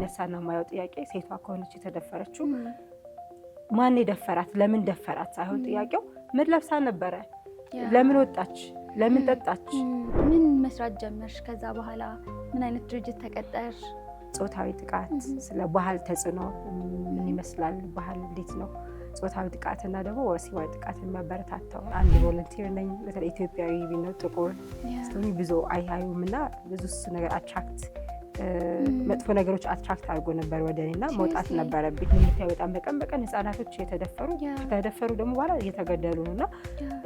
ይነሳና ማየው ጥያቄ ሴቷ ከሆነች የተደፈረችው ማን የደፈራት ለምን ደፈራት ሳይሆን ጥያቄው ምን ለብሳ ነበረ ለምን ወጣች ለምን ጠጣች ምን መስራት ጀመርሽ ከዛ በኋላ ምን አይነት ድርጅት ተቀጠርሽ ጾታዊ ጥቃት ስለ ባህል ተጽዕኖ ምን ይመስላል ባህል እንዴት ነው ጾታዊ ጥቃትና ደግሞ ወሲባዊ ጥቃትን የሚያበረታታው አንድ ቮለንቲር ነኝ በተለይ ኢትዮጵያዊ ቢኖር ጥቁር ስለዚህ ብዙ አይሃዩምና ብዙ ነገር አትራክት መጥፎ ነገሮች አትራክት አድርጎ ነበር ወደኔና መውጣት ነበረብኝ ምክንያቱም በጣም በቀን ህፃናቶች የተደፈሩ ደግሞ በኋላ እየተገደሉ ነውና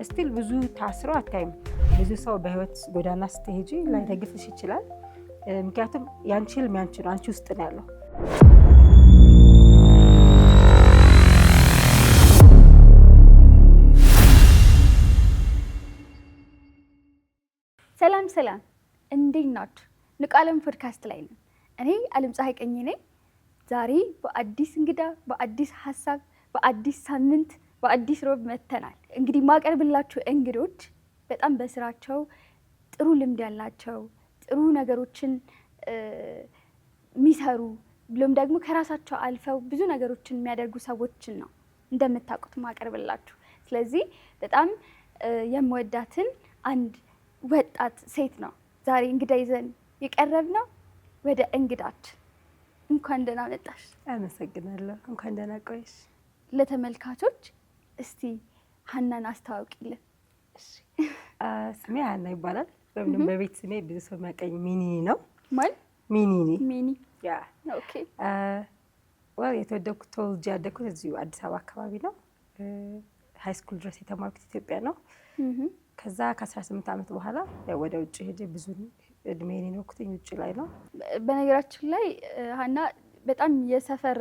ስቲል ብዙ ታስረው አታይም ብዙ ሰው በህይወት ጎዳና ስትሄጂ ላይ ደግፍሽ ይችላል ምክንያቱም ያንቺ ህልም ያንቺ ነው አንቺ ውስጥ ነው ያለው ሰላም እንዴት ናችሁ ንቁ ዓለም ፖድካስት ላይ ነው እኔ ዓለም ፀሐይ ቀኝ ነኝ ዛሬ በአዲስ እንግዳ በአዲስ ሐሳብ በአዲስ ሳምንት በአዲስ ሮብ መተናል እንግዲህ ማቀርብላችሁ እንግዶች በጣም በስራቸው ጥሩ ልምድ ያላቸው ጥሩ ነገሮችን ሚሰሩ ብሎም ደግሞ ከራሳቸው አልፈው ብዙ ነገሮችን የሚያደርጉ ሰዎችን ነው እንደምታውቁት ማቀርብላችሁ ስለዚህ በጣም የምወዳትን አንድ ወጣት ሴት ነው ዛሬ እንግዳ ይዘን የቀረብነው ወደ እንግዳችን እንኳን ደህና መጣሽ አመሰግናለሁ እንኳን ደህና ቆይሽ ለተመልካቾች እስቲ ሀናን አስተዋውቂልን እሺ ስሜ ሀና ይባላል በቤት ስሜ ብዙ ሰው የሚያቀኝ ሚኒ ነው ማን ሚኒ ያ ኦኬ የተወለድኩት ተወልጄ ያደግኩት እዚሁ አዲስ አበባ አካባቢ ነው ሃይ ስኩል ድረስ የተማርኩት ኢትዮጵያ ነው ከዛ ከ18 ዓመት በኋላ ወደ ውጭ ሄጄ ብዙ እድሜን የኖርኩት ውጭ ላይ ነው በነገራችን ላይ ሀና በጣም የሰፈር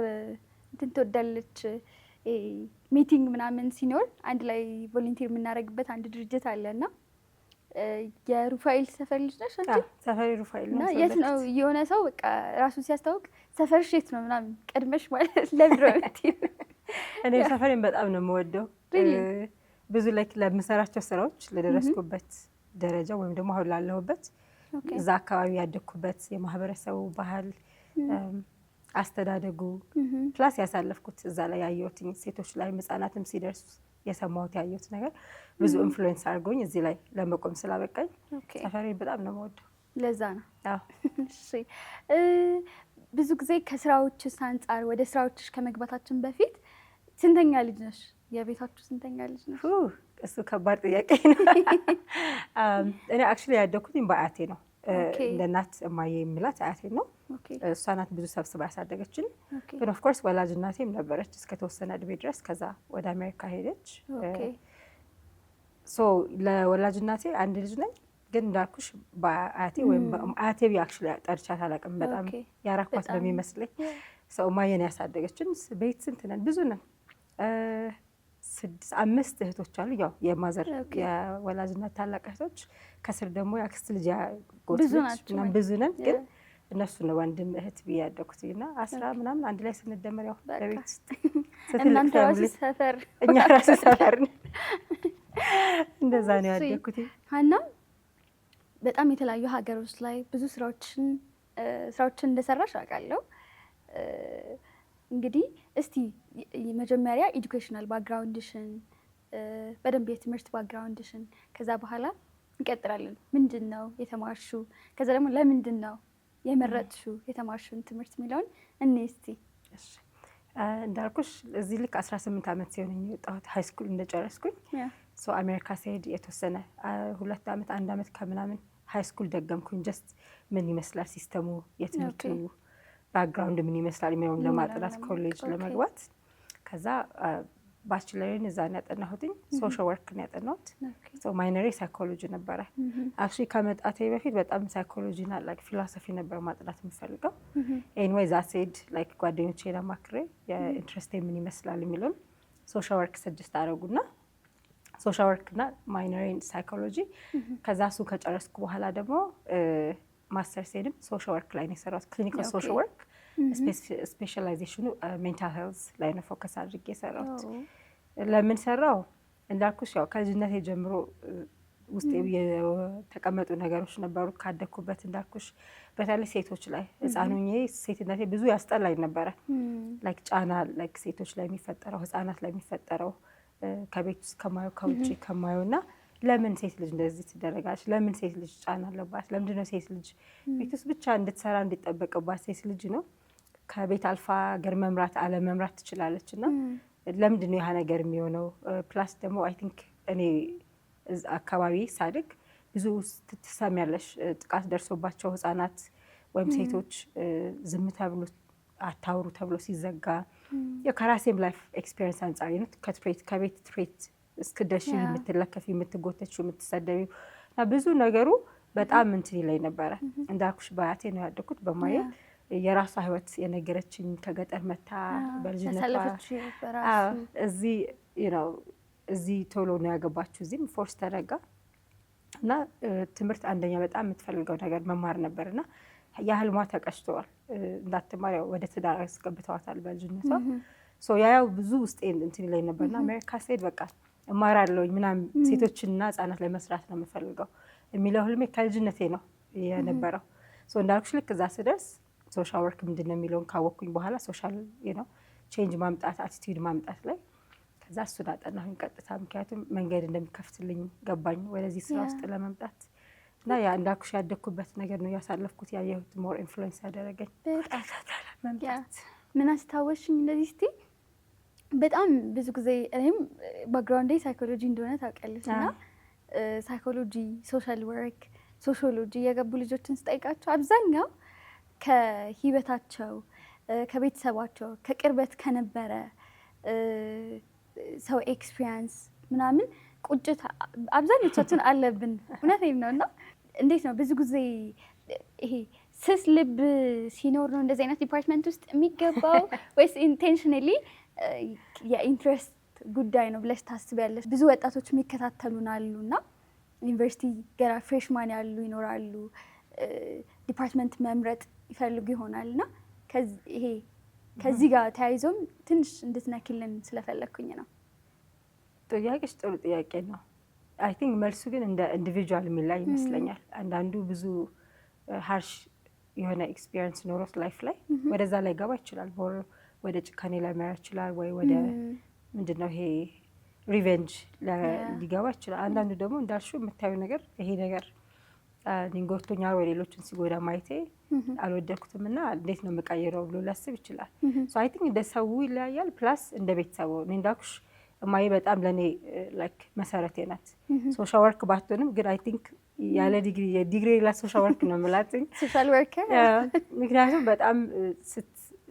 እንትን ትወዳለች ሚቲንግ ምናምን ሲኖር አንድ ላይ ቮለንቲር የምናደርግበት አንድ ድርጅት አለና የሩፋኤል ሰፈር ልጅ ነሽ አንቺ ሰፈር ሩፋኤል ነው የት ነው የሆነ ሰው በቃ ራሱ ሲያስታውቅ ሰፈር ሼት ነው ምናምን ቀድመሽ ማለት ለብሮት እኔ ሰፈሬን በጣም ነው የምወደው ብዙ ለምሰራቸው ስራዎች ለደረስኩበት ደረጃ ወይም ደግሞ አሁን ላለሁበት እዛ አካባቢ ያደግኩበት የማህበረሰቡ ባህል አስተዳደጉ ፕላስ ያሳለፍኩት እዛ ላይ ያየሁት ሴቶች ላይ ህፃናትም ሲደርሱ የሰማሁት ያየሁት ነገር ብዙ ኢንፍሉዌንስ አድርጎኝ እዚህ ላይ ለመቆም ስላበቃኝ ሰፈሬን በጣም ነው የምወደው ለዛ ነው እሺ ብዙ ጊዜ ከስራዎችሽ አንፃር ወደ ስራዎችሽ ከመግባታችን በፊት ስንተኛ ልጅ ነሽ የቤታችሁ ስንተኛ ልጅ ነሽ እሱ ከባድ ጥያቄ ነው እኔ አክቹሊ ያደኩትኝ በአያቴ ነው ለናት እማዬ የሚላት አያቴ ነው እሷ ናት ብዙ ሰብስባ ያሳደገችን ግን ኦፍ ኮርስ ወላጅ እናቴም ነበረች እስከ ተወሰነ እድሜ ድረስ ከዛ ወደ አሜሪካ ሄደች ሶ ለወላጅ እናቴ አንድ ልጅ ነኝ ግን እንዳልኩሽ በአያቴ ወይም አያቴ አክቹሊ ጠርቻት አላውቅም በጣም ያራኳት በሚመስለኝ ሰው እማዬን ያሳደገችን ቤት ስንት ነን ብዙ ነን 5 እህቶች አሉ ያው የማዘር የወላጅ እናት ታላቅ እህቶች ከስር ደግሞ ያክስት ልጅ ብዙ ነን ግን እነሱ ነው ወንድም እህት ቢያደኩትና 10 ምናምን አንድ ላይ ስንደመር ያው በቤት ውስጥ እናንተ ራሱ ሰፈር እኛ ራሱ ሰፈር እንደዛ ነው ያደኩት ሀና በጣም የተለያዩ ሀገሮች ላይ ብዙ ስራዎችን እንደሰራሽ አውቃለሁ እንግዲህ እስቲ መጀመሪያ ኤጁኬሽናል ባክግራውንድሽን በደንብ የትምህርት ባክግራውንድሽን ከዛ በኋላ እንቀጥላለን ምንድነው የተማርሽው ከዛ ደግሞ ለምንድነው የመረጥሽው የተማርሽውን ትምህርት ሚለውን እስቲ እሺ እንዳልኩሽ እዚህ ልክ 18 ዓመት ሲሆነኝ የወጣሁት ሃይ ስኩል እንደጨረስኩኝ ሶ አሜሪካ ሲሄድ የተወሰነ 2 ዓመት 1 ዓመት ከምናምን ሃይ ስኩል ደገምኩኝ ጀስት ምን ይመስላል ሲስተሙ የትምህርቱ ባክግራውንድ ምን ይመስላል የሚለውን ለማጥናት ኮሌጅ ለመግባት ከዛ ባችለርን እዛ ነው ያጠናሁትኝ ሶሻል ወርክ ነው ያጠናሁት ሶ ማይነሪ ሳይኮሎጂ ነበረ አክቹሊ ከመጣቴ በፊት በጣም ሳይኮሎጂና ላይክ ፊሎሶፊ ነበር ማጥናት የምፈልገው ኤኒዌይ ዛት ሴድ ላይክ ጓደኞቼን አማክሬ የኢንትረስት ምን ይመስላል የሚለውን ሶሻል ወርክ ሰጀስት አደረጉና ሶሻል ወርክና ማይነሪ ሳይኮሎጂ ከዛ እሱ ከጨረስኩ በኋላ ደግሞ ማስተርሴንም ሶሻል ወርክ ላይ ነው የሰራሁት ክሊኒካል ሶሻል ወርክ ስፔሻላይዜሽኑ ሜንታል ሄልዝ ላይ ነው ፎከስ አድርጌ የሰራሁት ለምን ሰራው እንዳልኩሽ ያው ከልጅነቴ ጀምሮ ውስጥ የተቀመጡ ነገሮች ነበሩ ካደኩበት እንዳልኩሽ በተለይ ሴቶች ላይ ህፃን ሆኜ ሴትነቴ ብዙ ያስጠላኝ ነበረ። ላይክ ጫና ላይክ ሴቶች ላይ የሚፈጠረው ህፃናት ላይ የሚፈጠረው ከቤት ውስጥ ከማየው ከውጭ ከማየው እና ለምን ሴት ልጅ እንደዚህ ትደረጋለች? ለምን ሴት ልጅ ጫና አለባት? ለምንድን ነው ሴት ልጅ ቤት ውስጥ ብቻ እንድትሰራ እንዲጠበቅባት? ሴት ልጅ ነው ከቤት አልፋ ሀገር መምራት አለመምራት ትችላለች እና ለምንድን ነው ያ ነገር የሚሆነው? ፕላስ ደግሞ አይ ቲንክ እኔ አካባቢ ሳድግ ብዙ ትሰሚያለሽ ጥቃት ደርሶባቸው ህፃናት ወይም ሴቶች ዝም ተብሎ አታውሩ ተብሎ ሲዘጋ ከራሴም ላይፍ ኤክስፒሪየንስ አንጻር ነው ከቤት ትሬት እስክደርሺ የምትለከፊ የምትጎተች የምትሰደቢው እና ብዙ ነገሩ በጣም እንትን ይለኝ ነበረ። እንዳልኩሽ በአያቴ ነው ያደኩት በማየ የራሷ ህይወት የነገረችኝ ከገጠር መታ በልጅነቷ እዚህ ቶሎ ነው ያገባችሁ እዚህም ፎርስ ተደረጋ እና ትምህርት አንደኛ በጣም የምትፈልገው ነገር መማር ነበር እና ያህልሟ ተቀጭተዋል እንዳትማር ወደ ትዳር ያስገብተዋታል በልጅነቷ። ያው ብዙ ውስጤ እንትን ይለኝ ነበርና አሜሪካ ስሄድ በቃ እማራለሁኝ ምናምን ሴቶችንና ህጻናት ላይ መስራት ነው የምፈልገው የሚለው ህልሜ ከልጅነቴ ነው የነበረው። እንዳልኩሽ ልክ እዛ ስደርስ ሶሻል ወርክ ምንድን ነው የሚለውን ካወቅኩኝ በኋላ ሶሻል ቼንጅ ማምጣት አቲቲዩድ ማምጣት ላይ ከዛ እሱን አጠናሁኝ ቀጥታ። ምክንያቱም መንገድ እንደሚከፍትልኝ ገባኝ ወደዚህ ስራ ውስጥ ለመምጣት እና ያ እንዳልኩሽ ያደግኩበት ነገር ነው ያሳለፍኩት ያየሁት ሞር ኢንፍሉዌንስ ያደረገኝ መምጣት። ምን አስታወሽኝ እንደዚህ እስቲ በጣም ብዙ ጊዜ እኔም ባክግራውንዴ ሳይኮሎጂ እንደሆነ ታውቂያለሽ እና ሳይኮሎጂ፣ ሶሻል ወርክ፣ ሶሺዮሎጂ የገቡ ልጆችን ስጠይቃቸው አብዛኛው ከህይወታቸው ከቤተሰባቸው ከቅርበት ከነበረ ሰው ኤክስፒሪየንስ ምናምን ቁጭት አብዛኞቻችን አለብን። እውነቴን ነው እና እንዴት ነው ብዙ ጊዜ ይሄ ስስ ልብ ሲኖር ነው እንደዚህ አይነት ዲፓርትመንት ውስጥ የሚገባው ወይስ ኢንቴንሽናሊ የኢንትረስት ጉዳይ ነው ብለሽ ታስቢያለሽ? ብዙ ወጣቶች የሚከታተሉን አሉ እና ዩኒቨርሲቲ ገና ፍሬሽማን ያሉ ይኖራሉ ዲፓርትመንት መምረጥ ይፈልጉ ይሆናል እና ከዚህ ጋር ተያይዞም ትንሽ እንድትነኪልን ስለፈለግኩኝ ነው። ጥያቄሽ ጥሩ ጥያቄ ነው። አይ ቲንክ መልሱ ግን እንደ ኢንዲቪጁዋል የሚላይ ይመስለኛል። አንዳንዱ ብዙ ሃርሽ የሆነ ኤክስፒሪየንስ ኖሮት ላይፍ ላይ ወደዛ ላይ ገባ ይችላል፣ ወደ ጭካኔ ላይ መራ ይችላል፣ ወይ ወደ ምንድነው ይሄ ሪቬንጅ ሊገባ ይችላል። አንዳንዱ ደግሞ እንዳልሽው የምታዩ ነገር ይሄ ነገር ኒንጎቶኛል ወይ ሌሎችን ሲጎዳ ማየቴ አልወደድኩትም እና እንዴት ነው የምቀይረው ብሎ ሊያስብ ይችላል። አይ ቲንክ እንደ ሰው ይለያያል። ፕላስ እንደ ቤተሰቡ እኔ እንዳልኩሽ እማዬ በጣም ለእኔ ላይክ መሰረቴ ናት። ሶሻል ወርክ ባትሆንም ግን አይ ቲንክ ያለ ዲግሪ ላ ሶሻል ወርክ ነው የምላት። ሶሻል ወርክ ምክንያቱም በጣም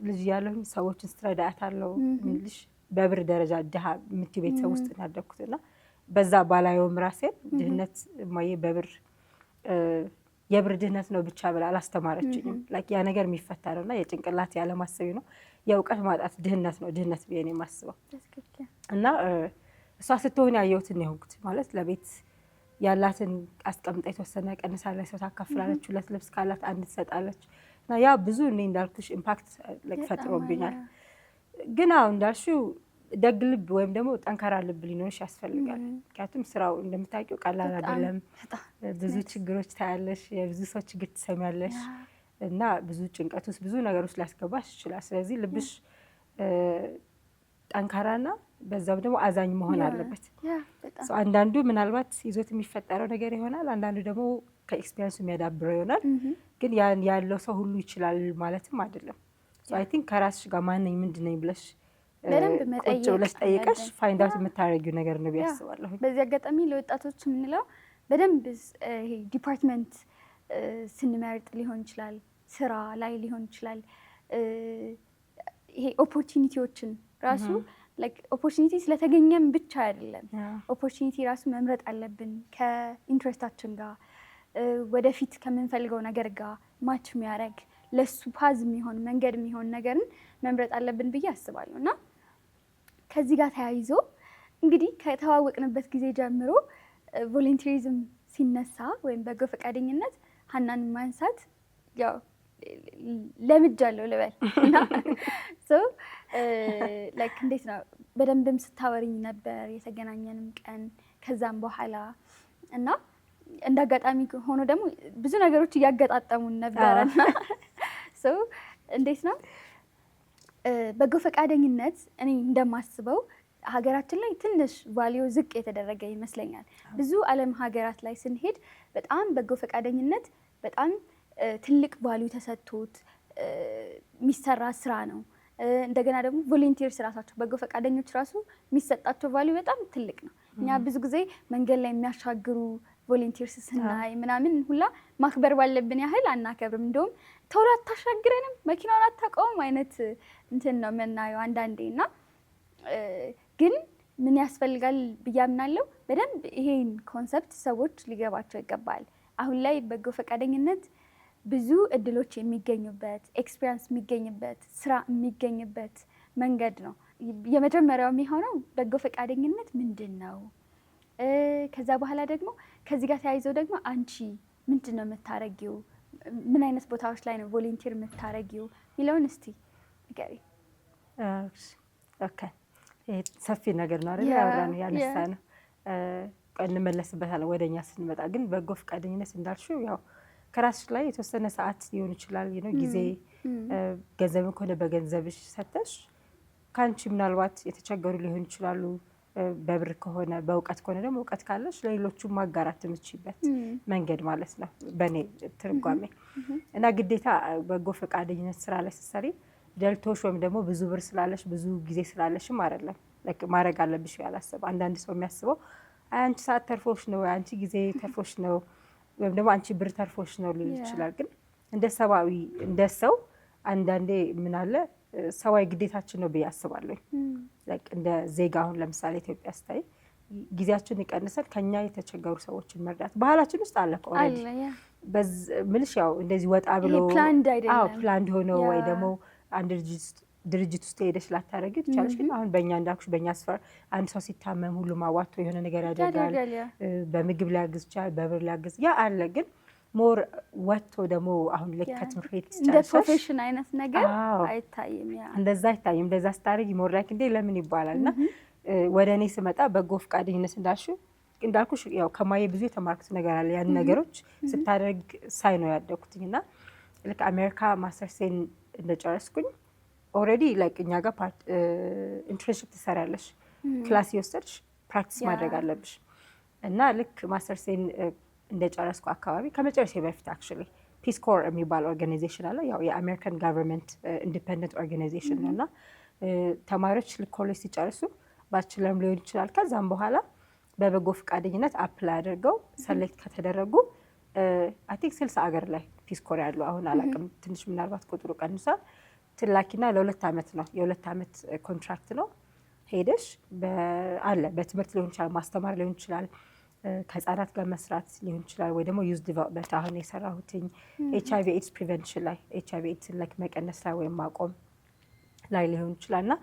ልጅ ያለሁኝ ሰዎችን ስትረዳት አለው ልሽ በብር ደረጃ ድሃ የምትይው ቤተሰብ ውስጥ ያደግኩት እና በዛ ባላየውም ራሴን ድህነት እማዬ የብር ድህነት ነው ብቻ ብላ አላስተማረችኝም። ላይክ ያ ነገር የሚፈታ ነው እና የጭንቅላት ያለማሰብ ነው የእውቀት ማጣት ድህነት ነው ድህነት ብዬ ነው የማስበው። እና እሷ ስትሆን ያየሁትን ነው የሆንኩት። ማለት ለቤት ያላትን አስቀምጣ የተወሰነ ቀንሳለች፣ ሰው ታካፍላለች፣ ሁለት ልብስ ካላት አንድ ትሰጣለች እና ያ ብዙ እኔ እንዳልኩሽ ኢምፓክት ፈጥሮብኛል። ግን አሁን እንዳልሽው ደግ ልብ ወይም ደግሞ ጠንካራ ልብ ሊኖርሽ ያስፈልጋል። ምክንያቱም ስራው እንደምታውቂው ቀላል አይደለም። ብዙ ችግሮች ታያለሽ፣ የብዙ ሰው ችግር ትሰሚያለሽ እና ብዙ ጭንቀት ውስጥ ብዙ ነገሮች ሊያስገባሽ ይችላል። ስለዚህ ልብሽ ጠንካራና በዛም ደግሞ አዛኝ መሆን አለበት። አንዳንዱ ምናልባት ይዞት የሚፈጠረው ነገር ይሆናል፣ አንዳንዱ ደግሞ ከኤክስፒሪየንሱ የሚያዳብረው ይሆናል። ግን ያን ያለው ሰው ሁሉ ይችላል ማለትም አይደለም። አይ ቲንክ ከራስሽ ጋር ማነኝ ምንድነኝ ብለሽ ቁጭ ብለሽ ጠይቀሽ ፋይንድ አውት የምታደርጊው ነገር ነው ብዬ አስባለሁ። በዚህ አጋጣሚ ለወጣቶች የምንለው በደንብ ይሄ ዲፓርትመንት ስንመርጥ ሊሆን ይችላል፣ ስራ ላይ ሊሆን ይችላል። ይሄ ኦፖርቹኒቲዎችን ራሱ ላይክ ኦፖርቹኒቲ ስለተገኘም ብቻ አይደለም፣ ኦፖርቹኒቲ ራሱ መምረጥ አለብን ከኢንትረስታችን ጋር ወደፊት ከምንፈልገው ነገር ጋር ማች የሚያደርግ ለሱ ፓዝ የሚሆን መንገድ የሚሆን ነገርን መምረጥ አለብን ብዬ አስባለሁ። እና ከዚህ ጋር ተያይዞ እንግዲህ ከተዋወቅንበት ጊዜ ጀምሮ ቮለንቲሪዝም ሲነሳ ወይም በጎ ፈቃደኝነት ሀናን ማንሳት ያው ለምጃለሁ ልበል እና ላይክ እንዴት ነው በደንብም ስታወሪኝ ነበር የተገናኘንም ቀን ከዛም በኋላ እና እንዳጋጣሚ ሆኖ ደግሞ ብዙ ነገሮች እያገጣጠሙን ነበረና ሶ እንዴት ነው በጎ ፈቃደኝነት እኔ እንደማስበው ሀገራችን ላይ ትንሽ ቫልዩ ዝቅ የተደረገ ይመስለኛል። ብዙ ዓለም ሀገራት ላይ ስንሄድ በጣም በጎ ፈቃደኝነት በጣም ትልቅ ቫልዩ ተሰጥቶት የሚሰራ ስራ ነው። እንደገና ደግሞ ቮለንቲርስ ራሳቸው በጎ ፈቃደኞች ራሱ የሚሰጣቸው ቫልዩ በጣም ትልቅ ነው። እኛ ብዙ ጊዜ መንገድ ላይ የሚያሻግሩ ቮለንቲርስ ስናይ ምናምን ሁላ ማክበር ባለብን ያህል አናከብርም። እንደውም ቶሎ አታሻግረንም፣ መኪናውን አታውቀውም አይነት እንትን ነው የምናየው አንዳንዴ። እና ግን ምን ያስፈልጋል ብዬ አምናለሁ፣ በደንብ ይሄን ኮንሰፕት ሰዎች ሊገባቸው ይገባል። አሁን ላይ በጎ ፈቃደኝነት ብዙ እድሎች የሚገኙበት፣ ኤክስፒሪየንስ የሚገኝበት፣ ስራ የሚገኝበት መንገድ ነው። የመጀመሪያው የሚሆነው በጎ ፈቃደኝነት ምንድን ነው? ከዛ በኋላ ደግሞ ከዚህ ጋር ተያይዘው ደግሞ አንቺ ምንድን ነው የምታረጊው? ምን አይነት ቦታዎች ላይ ነው ቮለንቲር የምታረጊው የሚለውን እስቲ ንገሪ። ኦኬ፣ ሰፊ ነገር ነው አይደል? ያወራነው ያነሳነው እንመለስበታለን ወደኛ ስንመጣ። ግን በጎ ፈቃደኝነት እንዳልሽው ያው ከራስሽ ላይ የተወሰነ ሰዓት ሊሆን ይችላል ጊዜ፣ ገንዘብን ከሆነ በገንዘብሽ ሰተሽ ከአንቺ ምናልባት የተቸገሩ ሊሆን ይችላሉ። በብር ከሆነ በእውቀት ከሆነ ደግሞ እውቀት ካለሽ ለሌሎቹ ማጋራት የምትችይበት መንገድ ማለት ነው በእኔ ትርጓሜ። እና ግዴታ በጎ ፈቃደኝነት ስራ ላይ ስትሰሪ ደልቶሽ ወይም ደግሞ ብዙ ብር ስላለሽ ብዙ ጊዜ ስላለሽም አይደለም ማድረግ አለብሽ ያላሰበ። አንዳንድ ሰው የሚያስበው አንቺ ሰዓት ተርፎሽ ነው፣ አንቺ ጊዜ ተርፎሽ ነው፣ ወይም ደግሞ አንቺ ብር ተርፎሽ ነው ሊል ይችላል። ግን እንደ ሰብአዊ እንደ ሰው አንዳንዴ ምን አለ ሰዋዊ ግዴታችን ነው ብዬ አስባለሁ። እንደ ዜጋ አሁን ለምሳሌ ኢትዮጵያ ስታይ ጊዜያችን ይቀንሳል ከኛ የተቸገሩ ሰዎችን መርዳት ባህላችን ውስጥ አለ። ኦልሬዲ ምልሽ ያው እንደዚህ ወጣ ብሎ ፕላንድ ሆኖ ወይ ደግሞ አንድ ድርጅት ውስጥ ሄደሽ ላታረጊ ትችላለሽ። ግን አሁን በእኛ እንዳልኩሽ በእኛ ስፈር አንድ ሰው ሲታመም ሁሉም አዋጥቶ የሆነ ነገር ያደርጋል። በምግብ ሊያግዝ ይችላል፣ በብር ሊያግዝ ያ አለ። ግን ሞር ወጥቶ ደግሞ አሁን ልክ ከትምህርት ቤት እንደ ፕሮፌሽን አይነት ነገር አይታይም። እንደዛ አይታይም። እንደዛ ስታደርጊ ሞር ላይክ እንዴ ለምን ይባላል። እና ወደ እኔ ስመጣ በጎ ፈቃደኝነት እንዳልኩሽ ያው ከማየ ብዙ የተማርኩት ነገር አለ። ያን ነገሮች ስታደርግ ሳይ ነው ያደግኩትኝ። እና ልክ አሜሪካ ማስተርሴን እንደጨረስኩኝ ኦልሬዲ ላይክ እኛ ጋር ኢንተርንሺፕ ትሰሪያለሽ፣ ክላስ እየወሰድሽ ፕራክቲስ ማድረግ አለብሽ። እና ልክ ማስተርሴን እንደጨረስኩ አካባቢ ከመጨረሻ በፊት አክቹዋሊ ፒስ ኮር የሚባል ኦርጋናይዜሽን አለ። ያው የአሜሪካን ጋቨርንመንት ኢንዲፔንደንት ኦርጋናይዜሽን ነው። እና ተማሪዎች ልክ ኮሌጅ ሲጨርሱ ባችለርም ሊሆን ይችላል ከዛም በኋላ በበጎ ፈቃደኝነት አፕላይ አድርገው ሰሌክት ከተደረጉ አይ ቲንክ 60 ሀገር ላይ ፒስ ኮር ያለው አሁን አላውቅም፣ ትንሽ ምናልባት ቁጥሩ ቀንሷል። ትላኪና ለ2 ዓመት ነው የ2 ዓመት ኮንትራክት ነው። ሄደሽ አለ በትምህርት ሊሆን ይችላል፣ ማስተማር ሊሆን ይችላል፣ ከህፃናት ጋር መስራት ሊሆን ይችላል፣ ወይ ደግሞ ዩዝ ዲቨሎፕመንት አሁን የሰራሁትኝ ኤችአይቪ ኤድስ ፕሪቨንሽን ላይ ኤችአይቪ ኤድስን ላይ መቀነስ ላይ ወይም ማቆም ላይ ሊሆን ይችላል። እና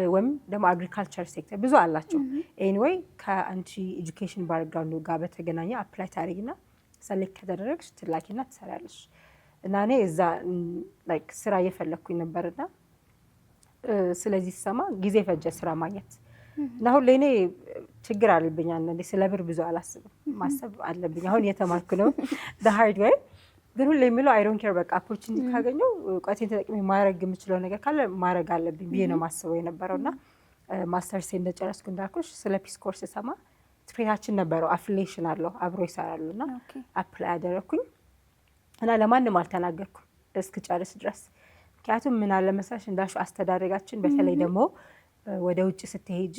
ወይም ደግሞ አግሪካልቸር ሴክተር ብዙ አላቸው። ኤኒዌይ ከአንቺ ኤጁኬሽን ባክግራውንድ ጋር በተገናኘ አፕላይ ታደርጊና ሰሌክት ከተደረግሽ ትላኪና ትሰሪያለሽ። እና እኔ እዛ ላይክ ስራ እየፈለግኩኝ ነበርና ስለዚህ ስሰማ ጊዜ ፈጀ ስራ ማግኘት። እና አሁን ለእኔ ችግር አለብኝ አንዳንዴ ስለ ብር ብዙ አላስብም፣ ማሰብ አለብኝ። አሁን እየተማርኩ ነው ሃርድ ዌይ። ግን ሁሌ የሚለው አይ ዶንት ኬር በቃ ኦፖርቹኒቲ ካገኘው እውቀቴን ተጠቅሜ ማድረግ የምችለው ነገር ካለ ማድረግ አለብኝ ብዬ ነው ማስበው የነበረው። እና ማስተርስ እንደጨረስኩ እንዳልኩሽ ስለ ፒስ ኮርስ ስሰማ ትሬታችን ነበረው አፊሊዬሽን አለው አብሮ ይሰራሉ። እና አፕላይ አደረኩኝ እና ለማንም አልተናገርኩም እስክጨርስ ድረስ። ምክንያቱም ምን አለ መሰለሽ እንዳልሽው አስተዳደጋችን በተለይ ደግሞ ወደ ውጭ ስትሄጂ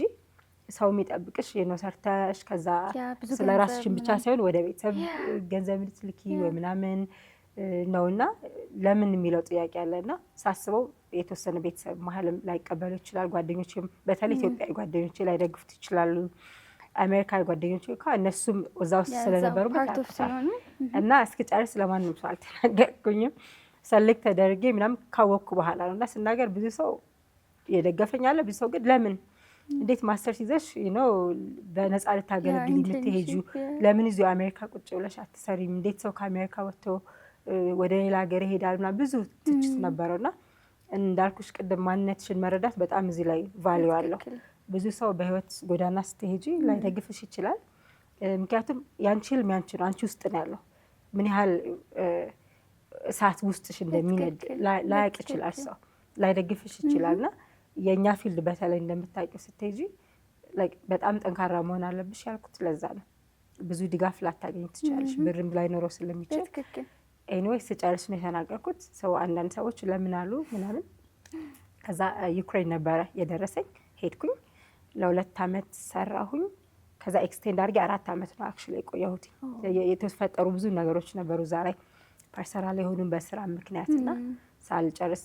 ሰው የሚጠብቅሽ ነው ሰርተሽ ከዛ ስለ ራስሽን ብቻ ሳይሆን ወደ ቤተሰብ ገንዘብ ልትልኪ ወይ ምናምን ነውና ለምን የሚለው ጥያቄ አለና ሳስበው የተወሰነ ቤተሰብ መሀልም ላይቀበሉ ይችላል። ጓደኞቼም በተለይ ኢትዮጵያዊ ጓደኞቼ ላይደግፉት ይችላሉ። አሜሪካዊ ጓደኞቼ እነሱም እዛ ውስጥ ስለነበሩ እና እስክጨርስ ለማንም ሰው አልተናገርኩኝም። ሰሌክት ተደርጌ ምናምን ካወቅኩ በኋላ ነው። እና ስናገር ብዙ ሰው የደገፈኝ አለ፣ ብዙ ሰው ግን ለምን እንዴት ማስተርስ ይዘሽ በነፃ ልታገለግል የምትሄጂው ለምን እዚሁ አሜሪካ ቁጭ ብለሽ አትሰሪም? እንዴት ሰው ከአሜሪካ ወጥቶ ወደ ሌላ ሀገር ይሄዳል? ምናምን ብዙ ትችት ነበረውና እንዳልኩሽ ቅድም ማንነትሽን መረዳት በጣም እዚህ ላይ ቫልዩ አለው። ብዙ ሰው በህይወት ጎዳና ስትሄጂ ላይደግፍሽ ይችላል። ምክንያቱም ያንቺ ህልም ያንቺ ነው፣ አንቺ ውስጥ ነው ያለው። ምን ያህል እሳት ውስጥሽ እንደሚነድ ላያቅ ይችላል ሰው፣ ላይደግፍሽ ይችላል። እና የእኛ ፊልድ በተለይ እንደምታውቂው ስትሄጂ በጣም ጠንካራ መሆን አለብሽ ያልኩት ለዛ ነው። ብዙ ድጋፍ ላታገኝ ትችላለሽ፣ ብርም ላይኖረው ስለሚችል። ኤኒዌይ ስጨርስ ነው የተናገርኩት። ሰው አንዳንድ ሰዎች ለምን አሉ ምናምን። ከዛ ዩክሬን ነበረ የደረሰኝ። ሄድኩኝ ለ2 ዓመት ሰራሁኝ። ከዛ ኤክስቴንድ አድርጌ 4 ዓመት ነው አክቹዋሊ የቆየሁት። የተፈጠሩ ብዙ ነገሮች ነበሩ እዛ ላይ ፐርሰናል የሆኑን በስራ ምክንያት እና ሳልጨርስ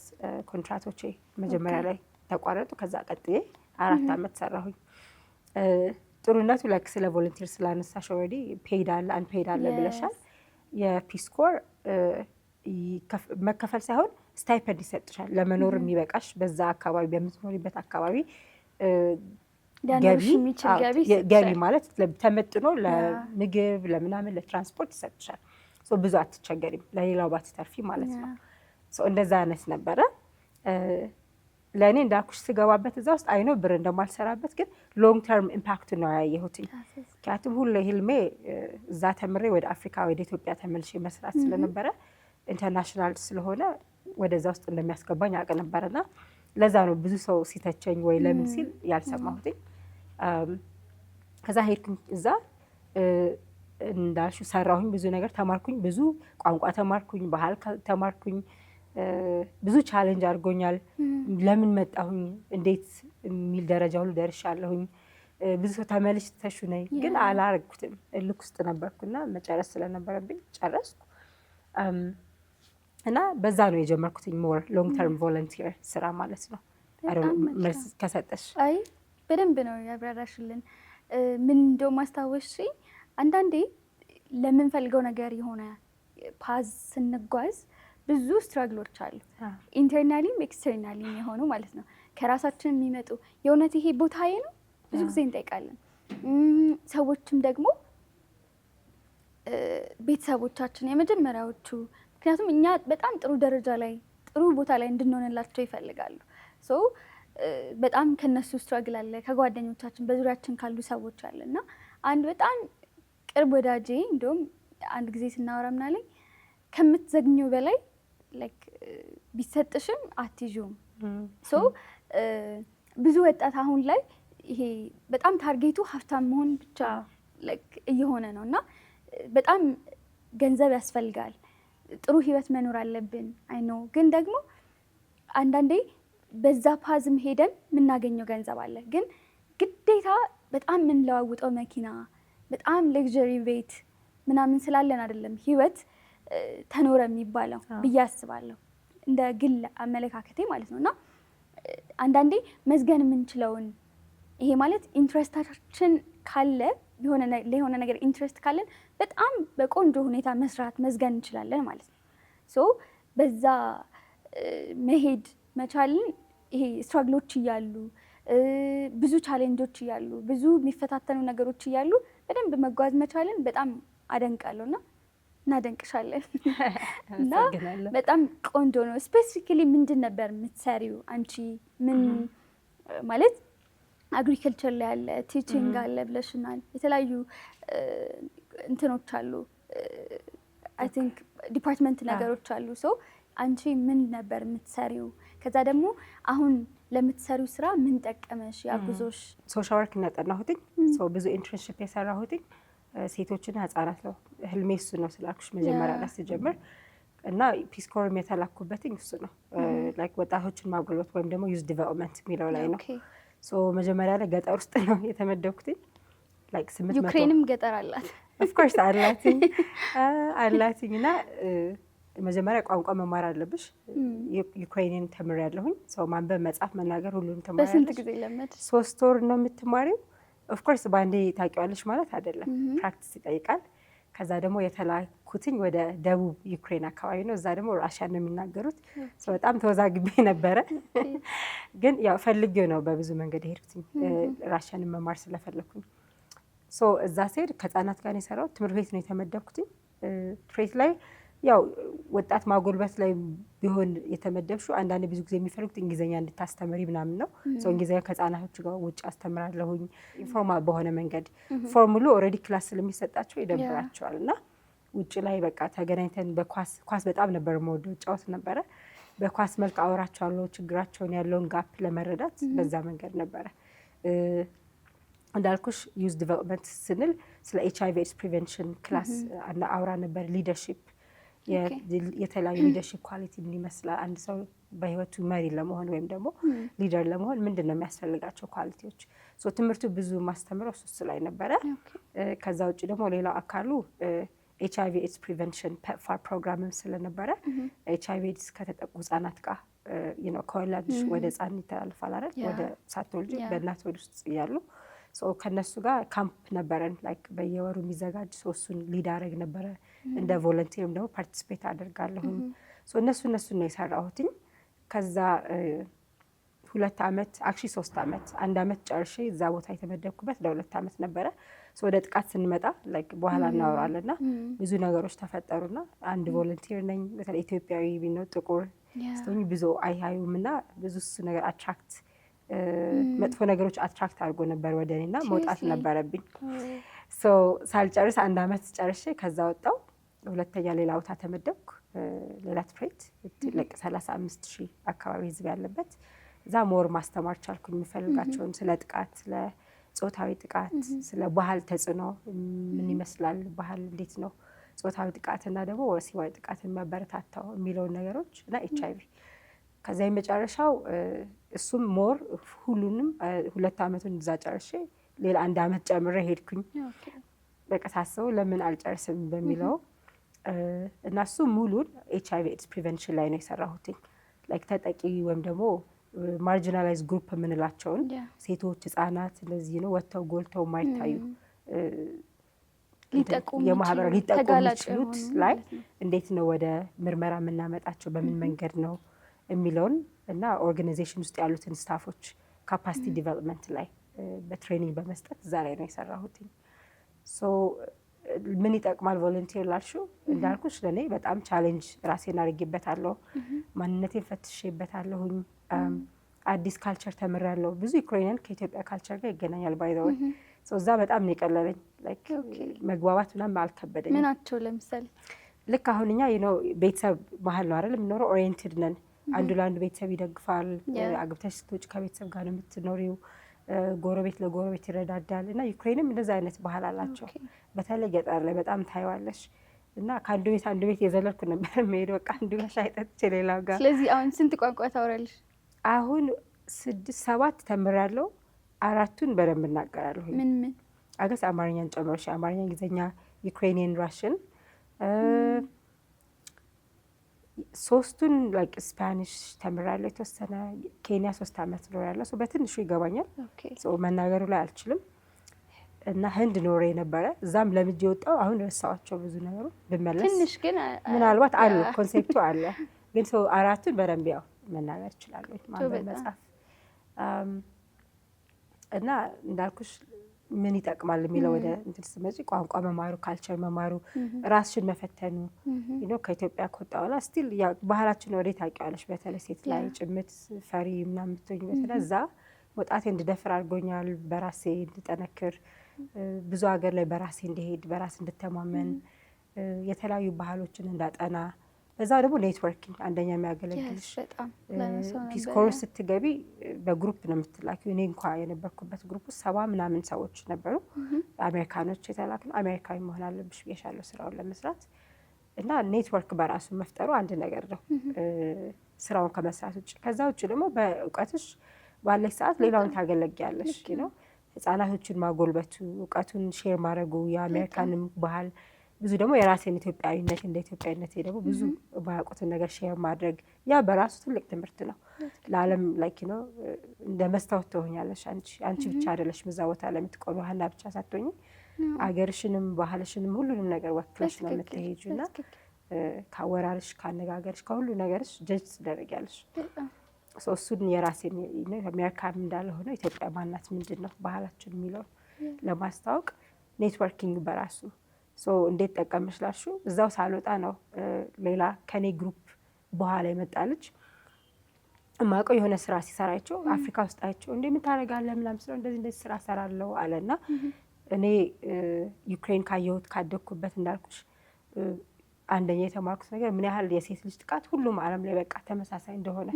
ኮንትራቶቼ መጀመሪያ ላይ ተቋረጡ። ከዛ ቀጥዬ 4 ዓመት ሰራሁኝ። ጥሩነቱ ላይክ ስለ ቮለንቲር ስላነሳሽ ኦልሬዲ ፔይድ አለ አንፔይድ አለ ብለሻል። የፒስ ኮር መከፈል ሳይሆን ስታይፐንድ ይሰጥሻል ለመኖር የሚበቃሽ በዛ አካባቢ በምትኖሪበት አካባቢ ገቢ ማለት ተመጥኖ ለምግብ ለምናምን ለትራንስፖርት ይሰጥሻል። ብዙ አትቸገሪም፣ ለሌላው ባትተርፊ ማለት ነው። እንደዛ አይነት ነበረ ለእኔ እንዳልኩሽ ስገባበት እዛ ውስጥ አይኖ ብር እንደማልሰራበት ግን ሎንግ ተርም ኢምፓክቱ ነው ያየሁትኝ። ምክንያቱም ሁሌ ህልሜ እዛ ተምሬ ወደ አፍሪካ ወደ ኢትዮጵያ ተመልሼ መስራት ስለነበረ ኢንተርናሽናል ስለሆነ ወደዛ ውስጥ እንደሚያስገባኝ አውቅ ነበረና ለዛ ነው ብዙ ሰው ሲተቸኝ ወይ ለምን ሲል ያልሰማሁትኝ። ከዛ ሄድኩኝ እዛ እንዳልሽው ሰራሁኝ፣ ብዙ ነገር ተማርኩኝ፣ ብዙ ቋንቋ ተማርኩኝ፣ ባህል ተማርኩኝ። ብዙ ቻሌንጅ አድርጎኛል። ለምን መጣሁኝ እንዴት የሚል ደረጃ ሁሉ ደርሻለሁኝ። ብዙ ሰው ተመልሰሽ ነይ ግን አላረግኩትም። እልክ ውስጥ ነበርኩና መጨረስ ስለነበረብኝ ጨረስኩ። እና በዛ ነው የጀመርኩትኝ ሞር ሎንግ ተርም ቮለንቲር ስራ ማለት ነው። መልስ ከሰጠሽ አይ በደንብ ነው ያብራራሽልን። ምን እንደው ማስታወሽ አንዳንዴ ለምንፈልገው ነገር የሆነ ፓዝ ስንጓዝ ብዙ ስትራግሎች አሉ፣ ኢንተርናሊም ኤክስተርናሊም የሆኑ ማለት ነው። ከራሳችን የሚመጡ የእውነት ይሄ ቦታዬ ነው ብዙ ጊዜ እንጠይቃለን። ሰዎችም ደግሞ ቤተሰቦቻችን የመጀመሪያዎቹ፣ ምክንያቱም እኛ በጣም ጥሩ ደረጃ ላይ ጥሩ ቦታ ላይ እንድንሆንላቸው ይፈልጋሉ። በጣም ከነሱ ስትራግል አለ፣ ከጓደኞቻችን በዙሪያችን ካሉ ሰዎች አለ እና አንድ በጣም ቅርብ ወዳጄ እንደውም አንድ ጊዜ ስናወራ ምናለኝ ከምትዘግኘው በላይ ቢሰጥሽም አትይዥውም። ብዙ ወጣት አሁን ላይ ይሄ በጣም ታርጌቱ ሀብታም መሆን ብቻ እየሆነ ነው እና በጣም ገንዘብ ያስፈልጋል፣ ጥሩ ህይወት መኖር አለብን። አይ ነው ግን ደግሞ አንዳንዴ በዛ ፓዝም ሄደን የምናገኘው ገንዘብ አለ፣ ግን ግዴታ በጣም የምንለዋውጠው መኪና በጣም ሌክዠሪ ቤት ምናምን ስላለን አይደለም ህይወት ተኖረ የሚባለው ብዬ አስባለሁ፣ እንደ ግል አመለካከቴ ማለት ነው። እና አንዳንዴ መዝገን የምንችለውን ይሄ ማለት ኢንትረስታችን ካለ ለሆነ ነገር ኢንትረስት ካለን በጣም በቆንጆ ሁኔታ መስራት መዝገን እንችላለን ማለት ነው። በዛ መሄድ መቻልን ይሄ ስትራግሎች እያሉ ብዙ ቻሌንጆች እያሉ ብዙ የሚፈታተኑ ነገሮች እያሉ በደንብ መጓዝ መቻልን በጣም አደንቃለሁ እና እናደንቅሻለን። እና በጣም ቆንጆ ነው። ስፔሲፊካሊ ምንድን ነበር የምትሰሪው አንቺ? ምን ማለት አግሪከልቸር ላይ ያለ ቲቺንግ አለ ብለሽናል። የተለያዩ እንትኖች አሉ፣ አይ ቲንክ ዲፓርትመንት ነገሮች አሉ። አንቺ ምን ነበር የምትሰሪው? ከዛ ደግሞ አሁን ለምትሰሪው ስራ ምን ጠቀመሽ? ያጉዞሽ? ሶሻል ወርክ እናጠናሁትኝ። ብዙ ኢንተርንሺፕ የሰራሁትኝ ሴቶችና ህጻናት ነው። ህልሜ እሱ ነው ስላልኩሽ መጀመሪያ ላይ ስጀምር እና ፒስ ኮርም የተላኩበትኝ እሱ ነው። ላይክ ወጣቶችን ማጉልበት ወይም ደግሞ ዩዝ ዲቨሎፕመንት የሚለው ላይ ነው። መጀመሪያ ላይ ገጠር ውስጥ ነው የተመደብኩትኝ። ላይክ 800 ዩክሬንም ገጠር አላት ኦፍኮርስ አላትኝ እና መጀመሪያ ቋንቋ መማር አለብሽ። ዩክሬንን ተምሬያለሁኝ። ማንበብ፣ መጻፍ፣ መናገር ሁሉንም ተማሪያለሽ። በስንት ጊዜ ለመድ? 3 ወር ነው የምትማሪው። ኦፍኮርስ በአንዴ ታውቂዋለሽ ማለት አይደለም፣ ፕራክቲስ ይጠይቃል። ከዛ ደግሞ የተላኩትኝ ወደ ደቡብ ዩክሬን አካባቢ ነው። እዛ ደግሞ ራሽያን ነው የሚናገሩት። በጣም ተወዛግቤ ነበረ፣ ግን ያው ፈልጌው ነው በብዙ መንገድ የሄድኩትኝ ራሽያንን መማር ስለፈለኩኝ። እዛ ስሄድ ከህጻናት ጋር የሰራው ትምህርት ቤት ነው የተመደብኩትኝ። ትሬት ላይ ያው ወጣት ማጎልበት ላይ ቢሆን የተመደብሽው አንዳንድ ብዙ ጊዜ የሚፈልጉት እንግሊዝኛ እንድታስተምሪ ምናምን ነው። ሰው እንግሊዝኛ ከህጻናቶች ጋር ውጭ አስተምራለሁኝ ኢንፎርማል በሆነ መንገድ። ፎርሙሉ ኦልሬዲ ክላስ ስለሚሰጣቸው ይደብራቸዋል እና ውጭ ላይ በቃ ተገናኝተን ኳስ በጣም ነበር የምወደው፣ ጫወት ነበረ። በኳስ መልክ አወራቸዋለሁ ችግራቸውን ያለውን ጋፕ ለመረዳት በዛ መንገድ ነበረ። እንዳልኩሽ ዩዝ ዲቨሎፕመንት ስንል ስለ HIV ኤድስ ፕሪቨንሽን ክላስ አውራ ነበር። ሊደርሺፕ የተለያዩ ሊደርሺፕ ኳሊቲ ምን ይመስላል፣ አንድ ሰው በህይወቱ መሪ ለመሆን ወይም ደግሞ ሊደር ለመሆን ምንድን ነው የሚያስፈልጋቸው ኳሊቲዎች። ትምህርቱ ብዙ ማስተምረው እሱ ላይ ነበረ። ከዛ ውጭ ደግሞ ሌላው አካሉ HIV ኤድስ ፕሪቨንሽን ፔፕፋር ፕሮግራምም ስለነበረ HIV ኤድስ ከተጠቁ ህጻናት ጋር ከወላድሽ ወደ ህጻን ይተላልፋል አይደል፣ ወደ ሳትወልጂ በእናት ሆድ ውስጥ እያሉ ከነሱ ጋር ካምፕ ነበረን ላይክ በየወሩ የሚዘጋጅ እሱን ሊድ አደረግ ነበረ። እንደ ቮለንቲርም ደግሞ ፓርቲሲፔት አደርጋለሁኝ። እነሱ ነው የሰራሁትኝ። ከዛ 2 ዓመት አክቹዋሊ 3 ዓመት 1 ዓመት ጨርሼ እዛ ቦታ የተመደብኩበት ለ2 ዓመት ነበረ። ወደ ጥቃት ስንመጣ ላይክ በኋላ እናወራለንና ብዙ ነገሮች ተፈጠሩና አንድ ቮለንቲር ነኝ። በተለይ ኢትዮጵያዊ ነው ጥቁር ስትሆኚ ብዙ አይሃዩም እና ብዙ እሱ ነገር አትራክት መጥፎ ነገሮች አትራክት አድርጎ ነበር ወደ እኔና መውጣት ነበረብኝ። ሳልጨርስ 1 ዓመት ጨርሼ ከዛ ወጣው። ሁለተኛ ሌላ ቦታ ተመደብኩ። ሌላ ትሬት ለቅ 35,000 አካባቢ ህዝብ ያለበት እዛ ሞር ማስተማር ቻልኩኝ። የሚፈልጋቸውን ስለ ጥቃት፣ ስለ ጾታዊ ጥቃት፣ ስለ ባህል ተጽዕኖ ምን ይመስላል፣ ባህል እንዴት ነው ጾታዊ ጥቃትና ደግሞ ወሲባዊ ጥቃትን መበረታታው የሚለውን ነገሮች እና HIV ከዛ የመጨረሻው እሱም ሞር ሁሉንም 2 ዓመቱን እዛ ጨርሼ ሌላ 1 ዓመት ጨምሬ ሄድኩኝ። በቃ ሳስበው ለምን አልጨርስም በሚለው እና እሱ ሙሉን HIV ኤድስ ፕሪቨንሽን ላይ ነው የሰራሁትኝ። ላይክ ተጠቂ ወይም ደግሞ ማርጂናላይዝ ግሩፕ የምንላቸውን ሴቶች፣ ህጻናት እንደዚህ ነው ወጥተው ጎልተው የማይታዩ ሊጠቁ የሚችሉት ላይ እንዴት ነው ወደ ምርመራ የምናመጣቸው በምን መንገድ ነው የሚለውን እና ኦርጋናይዜሽን ውስጥ ያሉትን ስታፎች ካፓሲቲ ዲቨሎፕመንት ላይ በትሬኒንግ በመስጠት እዛ ላይ ነው የሰራሁትኝ። ምን ይጠቅማል ቮለንቲር ላልሽው፣ እንዳልኩሽ ለእኔ በጣም ቻሌንጅ ራሴን አድርጌበታለሁ፣ ማንነቴን ፈትሼበታለሁኝ። አዲስ ካልቸር ተምሬያለሁ። ብዙ ዩክሬንን ከኢትዮጵያ ካልቸር ጋር ይገናኛል ባይ ዘ ወይ። እዛ በጣም ነው የቀለለኝ። መግባባት ምናምን አልከበደኝም። ምናቸው ለምሳሌ ልክ አሁን እኛ ቤተሰብ መሀል ነው አይደል የምንኖረው፣ ኦሪየንትድ ነን። አንዱ ለአንዱ ቤተሰብ ይደግፋል። አግብተሽ ስትወጪ ከቤተሰብ ጋር ነው የምትኖሪው። ጎረቤት ለጎረቤት ይረዳዳል። እና ዩክሬንም እንደዛ አይነት ባህል አላቸው። በተለይ ገጠር ላይ በጣም ታይዋለሽ። እና ከአንዱ ቤት አንዱ ቤት የዘለልኩ ነበር የምሄደው። በቃ አንዱ ጋር ሻይ ጠጥቼ ሌላው ጋር። ስለዚህ አሁን ስንት ቋንቋ ታወራለሽ? አሁን 6 7 ተምሬያለሁ። 4ቱን በደንብ እናገራለሁ። ምን ምን? አገስ አማርኛን ጨምሮ አማርኛ፣ እንግሊዝኛ፣ ዩክሬኒያን፣ ራሽን 3ቱን ላይክ ስፓኒሽ ተምሬያለሁ የተወሰነ። ኬንያ 3 ዓመት ኖሬያለሁ። በትንሹ ይገባኛል። መናገሩ ላይ አልችልም። እና ህንድ ኖሬ ነበረ። እዛም ለምጄ የወጣው አሁን ረሳኋቸው ብዙ ነገሮች። ብመለስ ትንሽ ግን ምናልባት አለ ኮንሴፕቱ አለ። ግን 4ቱን በደንብ ያው መናገር እችላለሁ፣ ማንበብ መጻፍ። እና እንዳልኩሽ ምን ይጠቅማል የሚለው ወደ እንትን ስትመጪ ቋንቋ መማሩ፣ ካልቸር መማሩ፣ ራስሽን መፈተኑ ከኢትዮጵያ ከወጣ በኋላ ስቲል ባህላችን ወዴት ታውቂዋለሽ። በተለይ ሴት ላይ ጭምት ፈሪ ምናምን የምትሆኝ በተለይ እዛ ወጣቴ እንድደፍር አድርጎኛል። በራሴ እንድጠነክር ብዙ ሀገር ላይ በራሴ እንድሄድ በራስ እንድተማመን የተለያዩ ባህሎችን እንዳጠና። በዛ ደግሞ ኔትወርኪንግ አንደኛ የሚያገለግልሽ ፒስ ኮርስ ስትገቢ በግሩፕ ነው የምትላኪው። እኔ እንኳ የነበርኩበት ግሩፕ ውስጥ 70 ምናምን ሰዎች ነበሩ። አሜሪካኖች የተላክ ነው። አሜሪካዊ መሆን አለብሽ ብዬሻለሁ ስራውን ለመስራት። እና ኔትወርክ በራሱ መፍጠሩ አንድ ነገር ነው ስራውን ከመስራት ውጭ። ከዛ ውጭ ደግሞ በእውቀትሽ ባለሽ ሰዓት ሌላውን ታገለግያለሽ ነው። ህጻናቶችን ማጎልበቱ፣ እውቀቱን ሼር ማድረጉ፣ የአሜሪካንም ባህል ብዙ ደግሞ የራሴን ኢትዮጵያዊነት እንደ ኢትዮጵያዊነቴ ደግሞ ብዙ ባያውቁትን ነገር ሼር ማድረግ ያ በራሱ ትልቅ ትምህርት ነው። ለዓለም ላይክ ነው እንደ መስታወት ትሆኛለሽ። አንቺ ብቻ አይደለሽም እዛ ቦታ ላይ የምትቆሚው። ሀና ብቻ ሳትሆኚ አገርሽንም ባህልሽንም ሁሉንም ነገር ወክለሽ ነው የምትሄጂው እና ካወራርሽ፣ ካነጋገርሽ፣ ከሁሉ ነገርሽ ጀጅ ትደረጊያለሽ። እሱን የራሴን አሜሪካም እንዳለ ሆነ ኢትዮጵያ ማናት ምንድን ነው ባህላችን የሚለው ለማስታወቅ ኔትወርኪንግ በራሱ ሶ እንዴት ጠቀመሽ ላልሽው እዛው ሳልወጣ ነው ሌላ ከኔ ግሩፕ በኋላ የመጣለች እማውቀው የሆነ ስራ ሲሰራቸው አፍሪካ ውስጥ አይቸው እንዴ ምን ታደርጋለህ ምናምን ስለው እንደዚህ ስራ ሰራለሁ አለና እኔ ዩክሬን ካየሁት ካደግኩበት እንዳልኩሽ አንደኛ የተማርኩት ነገር ምን ያህል የሴት ልጅ ጥቃት ሁሉም ዓለም ላይ በቃ ተመሳሳይ እንደሆነ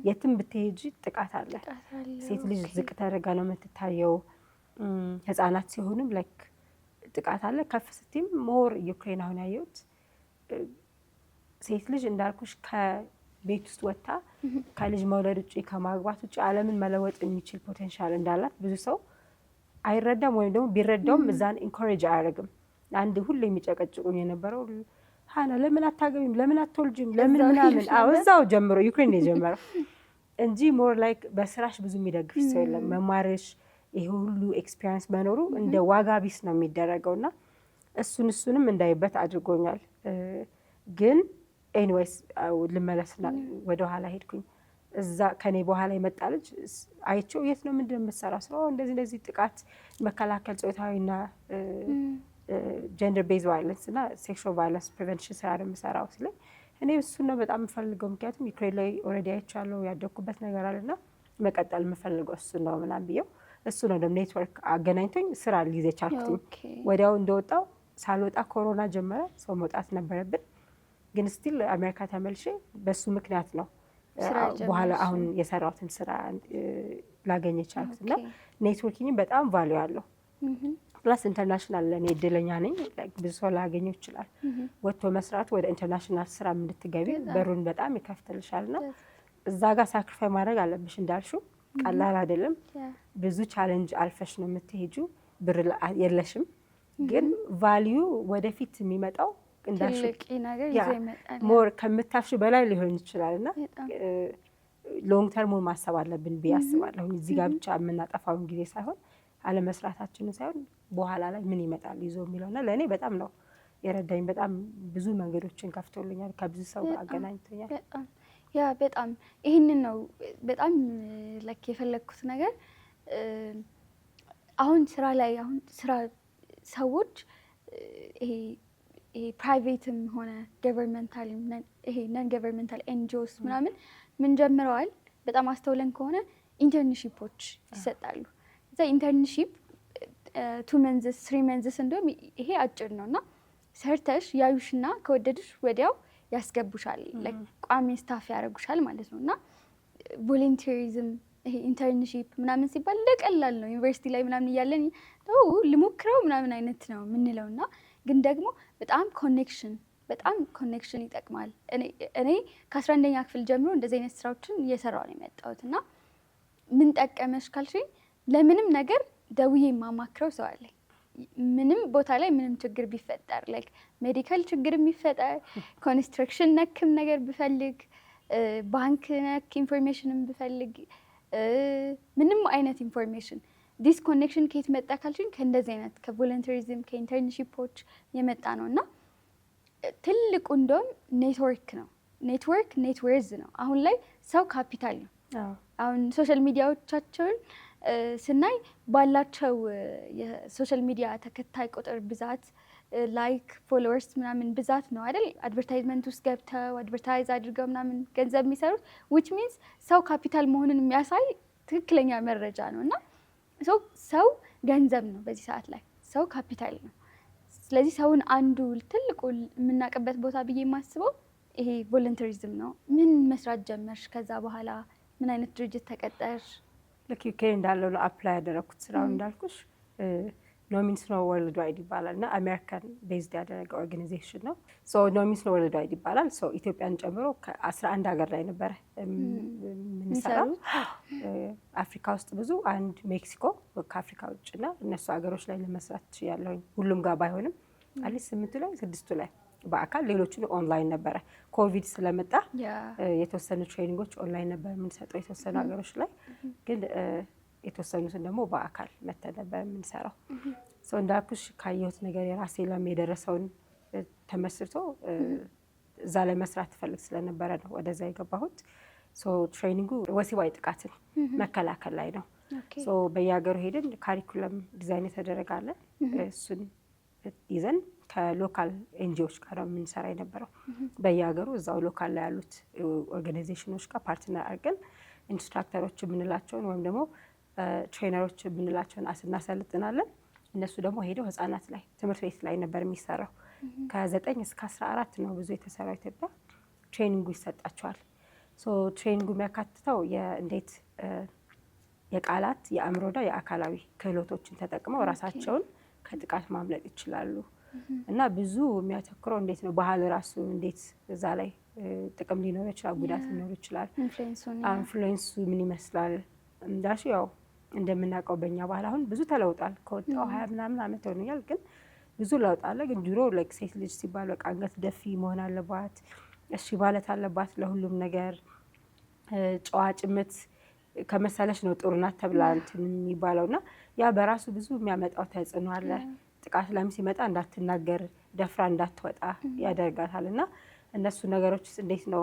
የትም ብትሄጂ ጥቃት አለ። ሴት ልጅ ዝቅ ተደርጋ ነው የምትታየው። ህጻናት ሲሆኑም ላይክ ጥቃት አለ። ከፍ ስትይም ሞር ዩክሬን አሁን ያየሁት ሴት ልጅ እንዳልኩሽ ከቤት ውስጥ ወጥታ ከልጅ መውለድ ውጭ ከማግባት ውጭ ዓለምን መለወጥ የሚችል ፖቴንሻል እንዳላት ብዙ ሰው አይረዳም፣ ወይም ደግሞ ቢረዳውም እዛን ኢንኮሬጅ አያደርግም። አንድ ሁሉ የሚጨቀጭቁኝ የነበረው ሀና ለምን አታገቢም፣ ለምን አትወልጂም፣ ለምን ምናምን እዛው ጀምሮ ዩክሬን የጀመረው እንጂ ሞር ላይክ በስራሽ ብዙ የሚደግፍ ሰው የለም። መማርሽ ይሄ ሁሉ ኤክስፒሪየንስ መኖሩ እንደ ዋጋ ቢስ ነው የሚደረገውና እሱንም እንዳይበት አድርጎኛል። ግን ኤኒዌይስ ልመለስና ወደኋላ ሄድኩኝ። እዛ ከኔ በኋላ የመጣ ልጅ አይቼው የት ነው ምንድን የምትሰራው ስለ እንደዚህ ጥቃት መከላከል ጾታዊና ጀንደር ቤዝ ቫይለንስ እና ሴክሹዋል ቫይለንስ ፕሪቨንሽን ስራ ነው የምሰራው ሲለኝ እኔ እሱን ነው በጣም የምፈልገው። ምክንያቱም ዩክሬን ላይ ኦልሬዲ አይቻለሁ ያደግኩበት ነገር አለና መቀጠል የምፈልገው እሱ ነው ምናምን ብዬው እሱ ነው ደግሞ ኔትወርክ አገናኝቶኝ ስራ ሊይዝ የቻልኩትኝ። ወዲያው እንደወጣው ሳልወጣ ኮሮና ጀመረ። ሰው መውጣት ነበረብን። ግን ስቲል አሜሪካ ተመልሼ በሱ ምክንያት ነው በኋላ አሁን የሰራሁትን ስራ ላገኝ የቻልኩት እና ኔትወርኪንግ በጣም ቫልዩ አለው። ፕላስ ኢንተርናሽናል ለእኔ እድለኛ ነኝ። ብዙ ሰው ላገኘው ይችላል። ወጥቶ መስራት ወደ ኢንተርናሽናል ስራ እንድትገቢ በሩን በጣም ይከፍትልሻል እና እዛ ጋር ሳክሪፋይ ማድረግ አለብሽ። እንዳልሽው ቀላል አይደለም። ብዙ ቻሌንጅ አልፈሽ ነው የምትሄጁ። ብር የለሽም፣ ግን ቫልዩ ወደፊት የሚመጣው እንዳልሽው ሞር ከምታፍሽው በላይ ሊሆን ይችላል እና ሎንግ ተርሙን ማሰብ አለብን ብዬ አስባለሁ። እዚህ ጋር ብቻ የምናጠፋውን ጊዜ ሳይሆን አለመስራታችንን ሳይሆን በኋላ ላይ ምን ይመጣል ይዞ የሚለውና ለእኔ በጣም ነው የረዳኝ። በጣም ብዙ መንገዶችን ከፍቶልኛል፣ ከብዙ ሰው ጋር አገናኝቶኛል። በጣም ይህንን ነው በጣም ላይክ የፈለግኩት ነገር። አሁን ስራ ላይ አሁን ስራ ሰዎች ይሄ ፕራይቬትም ሆነ ገቨርንመንታል ይሄ ነን ገቨርንመንታል ኤንጂኦስ ምናምን ምን ጀምረዋል። በጣም አስተውለን ከሆነ ኢንተርንሺፖች ይሰጣሉ። እዛ ኢንተርንሺፕ 2 መንዝስ 3 መንዝስ እንደውም ይሄ አጭር ነው እና ሰርተሽ ያዩሽና ከወደድሽ ወዲያው ያስገቡሻል። ቋሚ ስታፍ ያደርጉሻል ማለት ነው እና ቮለንቲሪዝም ይሄ ኢንተርንሺፕ ምናምን ሲባል እንደቀላል ነው። ዩኒቨርሲቲ ላይ ምናምን እያለን ልሞክረው ምናምን አይነት ነው የምንለው እና ግን ደግሞ በጣም ኮኔክሽን ይጠቅማል። እኔ ከ11ኛ ክፍል ጀምሮ እንደዚህ አይነት ስራዎችን እየሰራሁ ነው የመጣሁት እና ምን ጠቀመሽ ካልሽኝ ለምንም ነገር ደውዬ የማማክረው ሰው አለኝ። ምንም ቦታ ላይ ምንም ችግር ቢፈጠር ላይክ ሜዲካል ችግር የሚፈጠር ኮንስትራክሽን ነክም ነገር ብፈልግ፣ ባንክ ነክ ኢንፎርሜሽንም ብፈልግ፣ ምንም አይነት ኢንፎርሜሽን ዲስ ኮኔክሽን ከየት መጣ ካልሽኝ ከእንደዚህ አይነት ከቮለንተሪዝም ከኢንተርንሺፖች የመጣ ነው እና ትልቁ እንደውም ኔትወርክ ነው። ኔትወርዝ ነው። አሁን ላይ ሰው ካፒታል ነው። አሁን ሶሻል ሚዲያዎቻቸውን ስናይ ባላቸው የሶሻል ሚዲያ ተከታይ ቁጥር ብዛት ላይክ ፎሎወርስ ምናምን ብዛት ነው አይደል አድቨርታይዝመንት ውስጥ ገብተው አድቨርታይዝ አድርገው ምናምን ገንዘብ የሚሰሩት which means ሰው ካፒታል መሆኑን የሚያሳይ ትክክለኛ መረጃ ነው እና ሰው ገንዘብ ነው። በዚህ ሰዓት ላይ ሰው ካፒታል ነው። ስለዚህ ሰውን አንዱ ትልቁ የምናውቅበት ቦታ ብዬ የማስበው ይሄ ቮለንተሪዝም ነው። ምን መስራት ጀመርሽ? ከዛ በኋላ ምን አይነት ድርጅት ተቀጠርሽ? ልክ ዩክሬን እንዳለው ለአፕላይ ያደረኩት ስራውን እንዳልኩሽ ኖሚንስ ኖ ወርልድ ዋይድ ይባላል እና አሜሪካን ቤዝድ ያደረገ ኦርጋናይዜሽን ነው። ኖሚንስ ኖ ወርልድ ዋይድ ይባላል። ኢትዮጵያን ጨምሮ ከ11 ሀገር ላይ ነበረ የምንሰራው። አፍሪካ ውስጥ ብዙ አንድ ሜክሲኮ ከአፍሪካ ውጭና እነሱ ሀገሮች ላይ ለመስራት ያለሁኝ ሁሉም ጋር ባይሆንም አሊስ 8ቱ ላይ 6ቱ ላይ በአካል ሌሎቹን ኦንላይን ነበረ። ኮቪድ ስለመጣ የተወሰኑ ትሬኒንጎች ኦንላይን ነበር የምንሰጠው የተወሰኑ ሀገሮች ላይ፣ ግን የተወሰኑትን ደግሞ በአካል መተን ነበር የምንሰራው። እንዳልኩሽ ካየሁት ነገር የራሴ ላም የደረሰውን ተመስርቶ እዛ ላይ መስራት ትፈልግ ስለነበረ ነው ወደዛ የገባሁት። ትሬኒንጉ ወሲባዊ ጥቃትን መከላከል ላይ ነው። በየሀገሩ ሄድን ካሪኩለም ዲዛይን የተደረጋለ እሱን ይዘን ከሎካል ኤንጂኦዎች ጋር ነው የምንሰራ የነበረው። በየሀገሩ እዛው ሎካል ላይ ያሉት ኦርጋናይዜሽኖች ጋር ፓርትነር አድርገን ኢንስትራክተሮች የምንላቸውን ወይም ደግሞ ትሬነሮች የምንላቸውን እናሰልጥናለን። እነሱ ደግሞ ሄደው ህጻናት ላይ ትምህርት ቤት ላይ ነበር የሚሰራው። ከ9 እስከ 14 ነው ብዙ የተሰራው ኢትዮጵያ። ትሬኒንጉ ይሰጣቸዋል። ትሬኒንጉ የሚያካትተው እንዴት የቃላት የአእምሮና የአካላዊ ክህሎቶችን ተጠቅመው ራሳቸውን ከጥቃት ማምለጥ ይችላሉ። እና ብዙ የሚያተኩረው እንዴት ነው ባህል ራሱ እንዴት እዛ ላይ ጥቅም ሊኖር ይችላል፣ ጉዳት ሊኖር ይችላል፣ ኢንፍሉዌንሱ ምን ይመስላል። እንዳልሽ ያው እንደምናውቀው በእኛ ባህል አሁን ብዙ ተለውጧል። ከወጣው 20 ምናምን ዓመት ሆኖኛል፣ ግን ብዙ ለውጥ አለ። ግን ድሮ ሴት ልጅ ሲባል በቃ አንገት ደፊ መሆን አለባት፣ እሺ ማለት አለባት ለሁሉም ነገር፣ ጨዋ ጭምት ከመሰለሽ ነው ጥሩ ናት ተብላ እንትን የሚባለው እና ያ በራሱ ብዙ የሚያመጣው ተጽዕኖ አለ። ጥቃት ላይም ሲመጣ እንዳትናገር ደፍራ እንዳትወጣ ያደርጋታል። እና እነሱ ነገሮች እንዴት ነው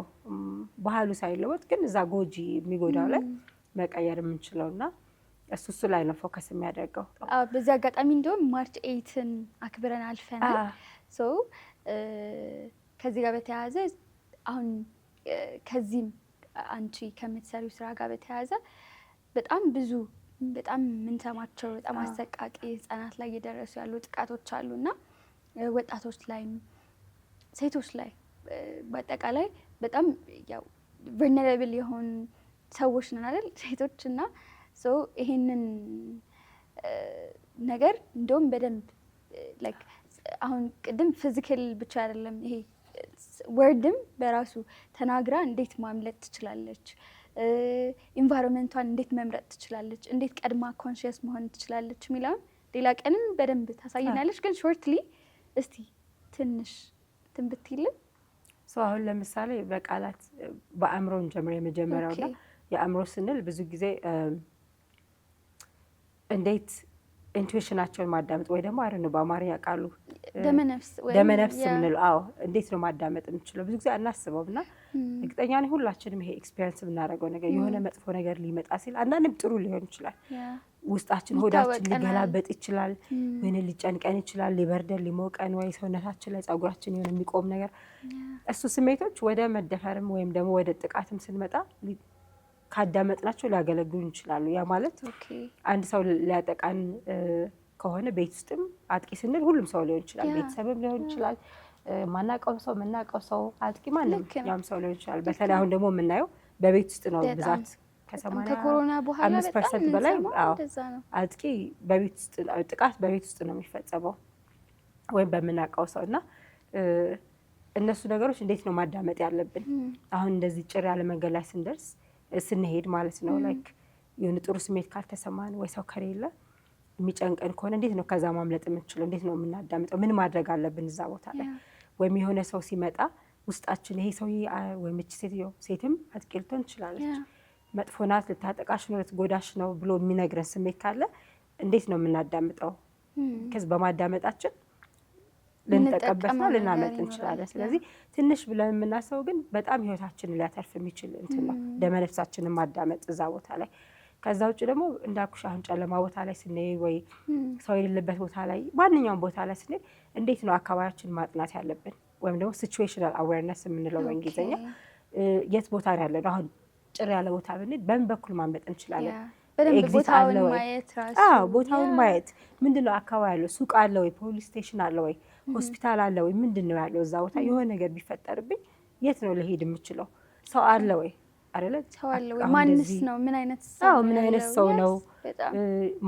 ባህሉ ሳይለወጥ ግን እዛ ጎጂ የሚጎዳው ላይ መቀየር የምንችለው እና እሱ ላይ ነው ፎከስ የሚያደርገው። በዚህ አጋጣሚ እንዲሁም ማርች 8ን አክብረን አልፈናል። ከዚህ ጋር በተያያዘ አሁን ከዚህም አንቺ ከምትሰሪው ስራ ጋር በተያያዘ በጣም ብዙ በጣም የምንሰማቸው በጣም አሰቃቂ ህጻናት ላይ እየደረሱ ያሉ ጥቃቶች አሉና ወጣቶች ላይም ሴቶች ላይ በአጠቃላይ በጣም ያው vulnerable የሆኑ ሰዎች ነን አይደል ሴቶች። እና ይሄንን ነገር እንደውም በደንብ ላይክ አሁን ቅድም ፊዚካል ብቻ አይደለም ይሄ ወርድም በራሱ ተናግራ እንዴት ማምለጥ ትችላለች፣ ኢንቫይሮንመንቷን እንዴት መምረጥ ትችላለች፣ እንዴት ቀድማ ኮንሺየስ መሆን ትችላለች የሚለውን ሌላ ቀንም በደንብ ታሳይናለች። ግን ሾርትሊ እስቲ ትንሽ ትንብትይልን። አሁን ለምሳሌ በቃላት በአእምሮን ጀምሮ የመጀመሪያውና የአእምሮ ስንል ብዙ ጊዜ እንዴት ኢንቱዊሽናቸውን ማዳመጥ ወይ ደግሞ አይደል ነው በአማርኛ ቃሉ ደመነፍስ የምንለው። አዎ እንዴት ነው ማዳመጥ የምንችለው? ብዙ ጊዜ አናስበውም እና እርግጠኛ ነኝ ሁላችንም ይሄ ኤክስፒሪየንስ የምናደርገው ነገር የሆነ መጥፎ ነገር ሊመጣ ሲል አንዳንድም ጥሩ ሊሆን ይችላል። ውስጣችን ሆዳችን ሊገላበጥ ይችላል፣ ወይኔ ሊጨንቀን ይችላል፣ ሊበርደን ሊሞቀን፣ ወይ ሰውነታችን ላይ ጸጉራችን የሆነ የሚቆም ነገር እሱ ስሜቶች ወደ መደፈርም ወይም ደግሞ ወደ ጥቃትም ስንመጣ ካዳመጥናቸው ሊያገለግሉን ይችላሉ። ያ ማለት አንድ ሰው ሊያጠቃን ከሆነ ቤት ውስጥም አጥቂ ስንል ሁሉም ሰው ሊሆን ይችላል፣ ቤተሰብም ሊሆን ይችላል፣ ማናውቀው ሰው የምናውቀው ሰው አጥቂ ማንኛውም ሰው ሊሆን ይችላል። በተለይ አሁን ደግሞ የምናየው በቤት ውስጥ ነው ብዛት ከ85% በላይ አጥቂ በቤት ውስጥ ጥቃት በቤት ውስጥ ነው የሚፈጸመው ወይም በምናውቀው ሰው እና እነሱ ነገሮች እንዴት ነው ማዳመጥ ያለብን? አሁን እንደዚህ ጭር ያለ መንገድ ላይ ስንሄድ ማለት ነው ላይክ የሆነ ጥሩ ስሜት ካልተሰማን ወይ ሰው ከሌለ የሚጨንቀን ከሆነ እንዴት ነው ከዛ ማምለጥ የምንችለው? እንዴት ነው የምናዳምጠው? ምን ማድረግ አለብን እዛ ቦታ ላይ? ወይም የሆነ ሰው ሲመጣ ውስጣችን ይሄ ሰው ወይም እቺ ሴትም አጥቂ ልትሆን ትችላለች፣ መጥፎ ናት፣ ልታጠቃሽ ነው፣ ልትጎዳሽ ነው ብሎ የሚነግረን ስሜት ካለ እንዴት ነው የምናዳምጠው? ከዚህ በማዳመጣችን ልንጠቀምበትና ልናመልጥ እንችላለን። ስለዚህ ትንሽ ብለን የምናስበው ግን በጣም ህይወታችንን ሊያተርፍ የሚችል እንትን ነው ደመነፍሳችንን ማዳመጥ እዛ ቦታ ላይ። ከዛ ውጭ ደግሞ እንዳልኩሽ አሁን ጨለማ ቦታ ላይ ስንሄድ ወይ ሰው የሌለበት ቦታ ላይ ማንኛውም ቦታ ላይ ስንሄድ እንዴት ነው አካባቢያችን ማጥናት ያለብን? ወይም ደግሞ ሲቹዌሽናል አዌርነስ የምንለው በእንግሊዝኛ የት ቦታ ነው ያለን? አሁን ጭር ያለ ቦታ ብንሄድ በምን በኩል ማምለጥ እንችላለን? ቦታውን ማየት ምንድን ነው አካባቢ ያለው ሱቅ አለ ወይ? ፖሊስ ስቴሽን አለ ወይ? ሆስፒታል አለ ወይ? ምንድን ነው ያለው እዛ ቦታ? የሆነ ነገር ቢፈጠርብኝ የት ነው ልሄድ የምችለው? ሰው አለ ወይ? አይደለ? ሰው አለ ወይ? ማንስ ነው? ምን አይነት ሰው ነው?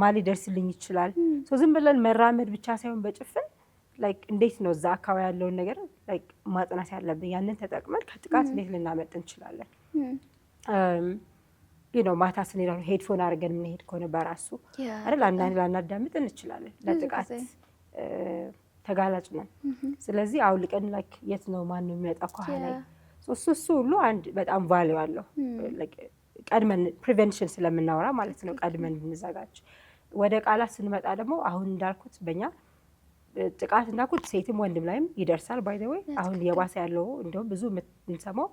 ማን ሊደርስልኝ ይችላል? ዝም ብለን መራመድ ብቻ ሳይሆን በጭፍን ላይክ እንዴት ነው እዛ አካባቢ ያለውን ነገር ላይክ ማጥናት ያለብን። ያንን ተጠቅመን ከጥቃት እንዴት ልናመጥ እንችላለን? ማታ ስንሄድ ሄድፎን አድርገን የምንሄድ ከሆነ በራሱ አይደል አንዳንድ ላናዳምጥ እንችላለን፣ ለጥቃት ተጋላጭ ነን። ስለዚህ አውልቀን ላይክ የት ነው ማን ነው የሚመጣው ከኋላ እሱ ሁሉ አንድ በጣም ቫልዩ አለው። ቀድመን ፕሪቨንሽን ስለምናወራ ማለት ነው ቀድመን ብንዘጋጅ። ወደ ቃላት ስንመጣ ደግሞ አሁን እንዳልኩት በእኛ ጥቃት እንዳልኩት ሴትም ወንድም ላይም ይደርሳል። ባይ ዘ ወይ አሁን የባሰ ያለው እንደውም ብዙ የምንሰማው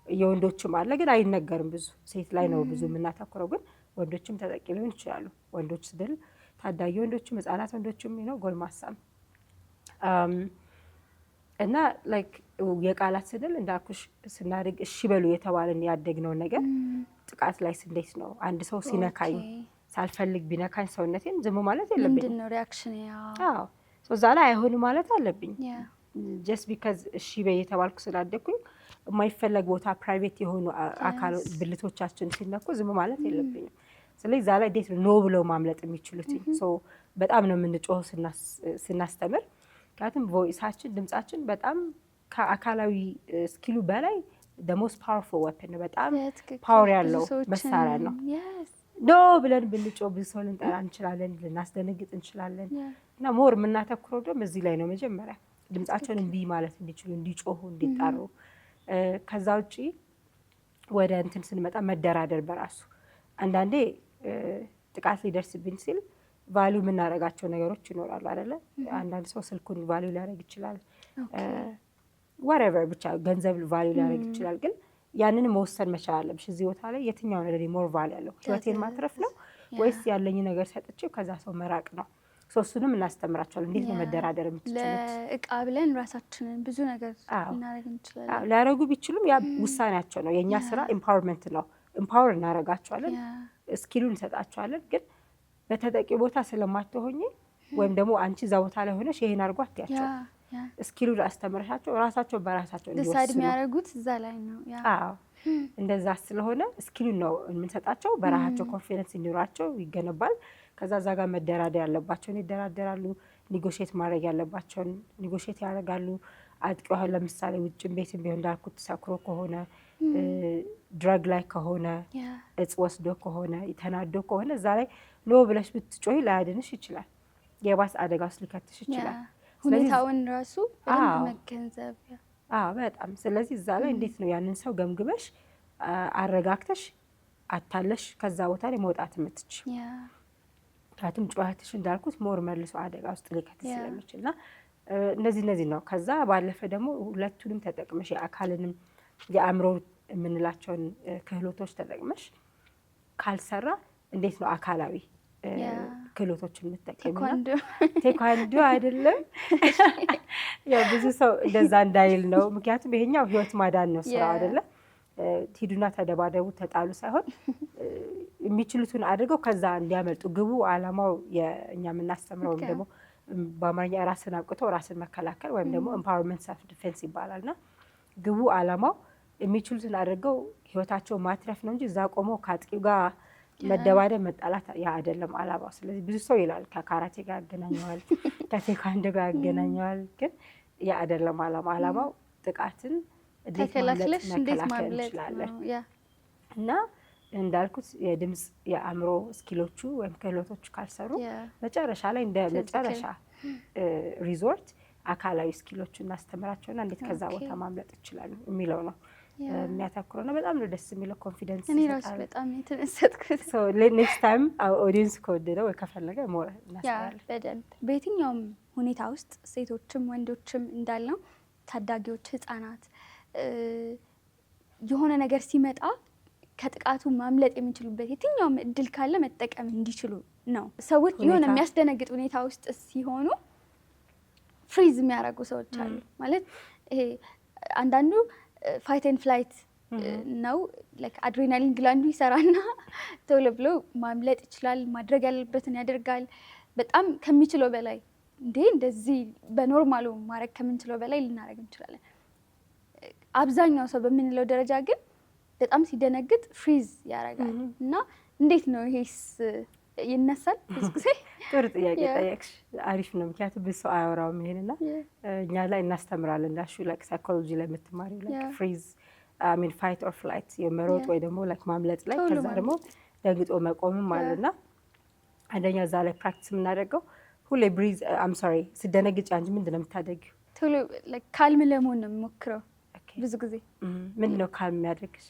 የወንዶችም አለ፣ ግን አይነገርም። ብዙ ሴት ላይ ነው ብዙ የምናተኩረው፣ ግን ወንዶችም ተጠቂ ሊሆን ይችላሉ። ወንዶች ስድል ታዳጊ ወንዶችም ህጻናት ወንዶችም ነው ጎልማሳም እና ላይክ የቃላት ስንል እንዳልኩሽ ስናድግ እሺ በሉ የተባለን ያደግነውን ነገር ጥቃት ላይ እንዴት ነው አንድ ሰው ሲነካኝ ሳልፈልግ ቢነካኝ ሰውነቴን ዝም ማለት የለብኝም። ምንድን ነው ሪያክሽን? አዎ እዛ ላይ አይሆንም ማለት አለብኝ። ጀስት ቢካዝ እሺ በይ የተባልኩ ስላደግኩኝ የማይፈለግ ቦታ ፕራይቬት የሆኑ አካል ብልቶቻችን ሲነኩ ዝም ማለት የለብኝም። ስለዚህ እዛ ላይ እንዴት ነው ኖ ብለው ማምለጥ የሚችሉት? በጣም ነው የምንጮኸው ስናስተምር። ምክንያቱም ቮይሳችን ድምጻችን በጣም ከአካላዊ ስኪሉ በላይ ሞስት ፓወርፉል ዌፐን ነው። በጣም ፓወር ያለው መሳሪያ ነው። ኖ ብለን ብንጮህ ብዙ ሰው ልንጠራ እንችላለን፣ ልናስደነግጥ እንችላለን። እና ሞር የምናተኩረው ደግሞ እዚህ ላይ ነው። መጀመሪያ ድምጻቸውን እምቢ ማለት እንዲችሉ፣ እንዲጮሁ፣ እንዲጣሩ። ከዛ ውጪ ወደ እንትን ስንመጣ መደራደር በራሱ አንዳንዴ ጥቃት ሊደርስብኝ ሲል ቫሊዩ የምናደርጋቸው ነገሮች ይኖራሉ አይደለ? አንዳንድ ሰው ስልኩን ቫሊዩ ሊያደርግ ይችላል፣ ወሬቨር ብቻ ገንዘብ ቫሊዩ ሊያደርግ ይችላል። ግን ያንን መወሰን መቻል አለብሽ። እዚህ ቦታ ላይ የትኛው ነገር ሞር ቫሊዩ ያለው ህይወቴን ማትረፍ ነው ወይስ ያለኝ ነገር ሰጥቼ ከዛ ሰው መራቅ ነው? ሶስቱንም እናስተምራቸዋለን። እንዴት ነው መደራደር የምትችሉት? ለእቃ ብለን ራሳችንን ብዙ ነገር እናደርግ እንችላለን። ሊያደርጉ ቢችሉም ያ ውሳኔያቸው ነው። የእኛ ስራ ኢምፓወርመንት ነው። ኢምፓወር እናደርጋቸዋለን፣ ስኪሉን እንሰጣቸዋለን። ግን በተጠቂ ቦታ ስለማትሆኚ ወይም ደግሞ አንቺ እዛ ቦታ ላይ ሆነሽ ይሄን አድርጎ አትያቸው። ስኪሉን አስተምረሻቸው ራሳቸው በራሳቸው ዲሳይድ የሚያደርጉት እዛ ላይ ነው። አዎ እንደዛ ስለሆነ ስኪሉን ነው የምንሰጣቸው። በራሳቸው ኮንፊደንስ እንዲኖራቸው ይገነባል። ከዛ እዛ ጋር መደራደር ያለባቸውን ይደራደራሉ። ኒጎሼት ማድረግ ያለባቸውን ኒጎሼት ያደርጋሉ። አጥቂው ለምሳሌ ውጭም ቤትም ቢሆን እንዳልኩት ሰክሮ ከሆነ ድረግ ላይ ከሆነ እጽ ወስዶ ከሆነ ተናዶ ከሆነ እዛ ላይ ኖ ብለሽ ብትጮይ ላያድንሽ ይችላል። የባስ አደጋ ውስጥ ሊከትሽ ይችላል። ሁኔታውን ራሱ መገንዘብ በጣም ስለዚህ እዛ ላይ እንዴት ነው ያንን ሰው ገምግበሽ አረጋግተሽ አታለሽ ከዛ ቦታ ላይ መውጣት የምትች። ምክንያቱም ጩኸትሽ እንዳልኩት ሞር መልሶ አደጋ ውስጥ ሊከትሽ ስለሚችል እና እነዚህ ነው። ከዛ ባለፈ ደግሞ ሁለቱንም ተጠቅመሽ የአካልንም የአእምሮ የምንላቸውን ክህሎቶች ተጠቅመሽ ካልሰራ እንዴት ነው አካላዊ ክህሎቶችን የምትጠቀሚና ቴኳንዶ አይደለም ያው ብዙ ሰው እንደዛ እንዳይል ነው። ምክንያቱም ይሄኛው ህይወት ማዳን ነው ስራው አይደለም። ሂዱና ተደባደቡ ተጣሉ ሳይሆን የሚችሉትን አድርገው ከዛ እንዲያመልጡ ግቡ አላማው የእኛ የምናስተምረው ወይም ደግሞ በአማርኛ ራስን አብቅቶ ራስን መከላከል ወይም ደግሞ ኤምፓወርመንት ሰልፍ ዲፌንስ ይባላልና ግቡ አላማው የሚችሉትን አድርገው ህይወታቸው ማትረፍ ነው እንጂ እዛ ቆመው ከአጥቂው ጋር መደባደብ መጣላት ያ አይደለም አላማው። ስለዚህ ብዙ ሰው ይላል ከካራቴ ጋር ያገናኘዋል፣ ከቴኳንዶ ጋር ያገናኘዋል። ግን ያ አይደለም አላማው ጥቃትን ተከላክለሽ እንዴት ማምለጥ እንችላለን። እና እንዳልኩት የድምጽ የአእምሮ ስኪሎቹ ወይም ክህሎቶቹ ካልሰሩ መጨረሻ ላይ እንደ መጨረሻ ሪዞርት አካላዊ ስኪሎቹ እናስተምራቸውና እንዴት ከዛ ቦታ ማምለጥ ይችላሉ የሚለው ነው የሚያተኩረው ነው። በጣም ነው ደስ የሚለው። ኮንፊደንስ እኔ ራሱ በጣም የተነሰጥኩት። ኔክስት ታይም ኦዲየንስ ከወደደው ወይ ከፈለገ ሞር እናስተምራለን በደንብ። በየትኛውም ሁኔታ ውስጥ ሴቶችም ወንዶችም እንዳልነው ታዳጊዎች፣ ህጻናት የሆነ ነገር ሲመጣ ከጥቃቱ ማምለጥ የሚችሉበት የትኛውም እድል ካለ መጠቀም እንዲችሉ ነው። ሰዎች የሆነ የሚያስደነግጥ ሁኔታ ውስጥ ሲሆኑ ፍሪዝ የሚያደርጉ ሰዎች አሉ። ማለት ይሄ አንዳንዱ ፋይት ኤንድ ፍላይት ነው። ላይክ አድሬናሊን ግላንዱ ይሰራና ቶሎ ብሎ ማምለጥ ይችላል። ማድረግ ያለበትን ያደርጋል። በጣም ከሚችለው በላይ እንደዚህ በኖርማሉ ማድረግ ከምንችለው በላይ ልናደርግ እንችላለን። አብዛኛው ሰው በምንለው ደረጃ ግን በጣም ሲደነግጥ ፍሪዝ ያደርጋል። እና እንዴት ነው ይሄስ ይነሳል? ብዙ ጊዜ ጥሩ ጥያቄ ጠየቅሽ። አሪፍ ነው። ምክንያቱም ብዙ ሰው አያወራውም ይሄንና እኛ ላይ እናስተምራለን። እንዳልሽው ላይክ ሳይኮሎጂ ላይ የምትማሪው ላይክ ፍሪዝ ፋይት ኦር ፍላይት የመሮጥ ወይ ደግሞ ላይክ ማምለጥ ላይ ከዛ ደግሞ ደንግጦ መቆምም አለና አንደኛ እዛ ላይ ፕራክቲስ የምናደርገው ሁሌ ብሪዝ ስደነግጭ አንቺ ምንድን ነው የምታደርጊው? ቶሎ ላይክ ካልም ለመሆን ነው የምሞክረው። ብዙ ጊዜ ምንድን ነው ካልም የሚያደርግሽ?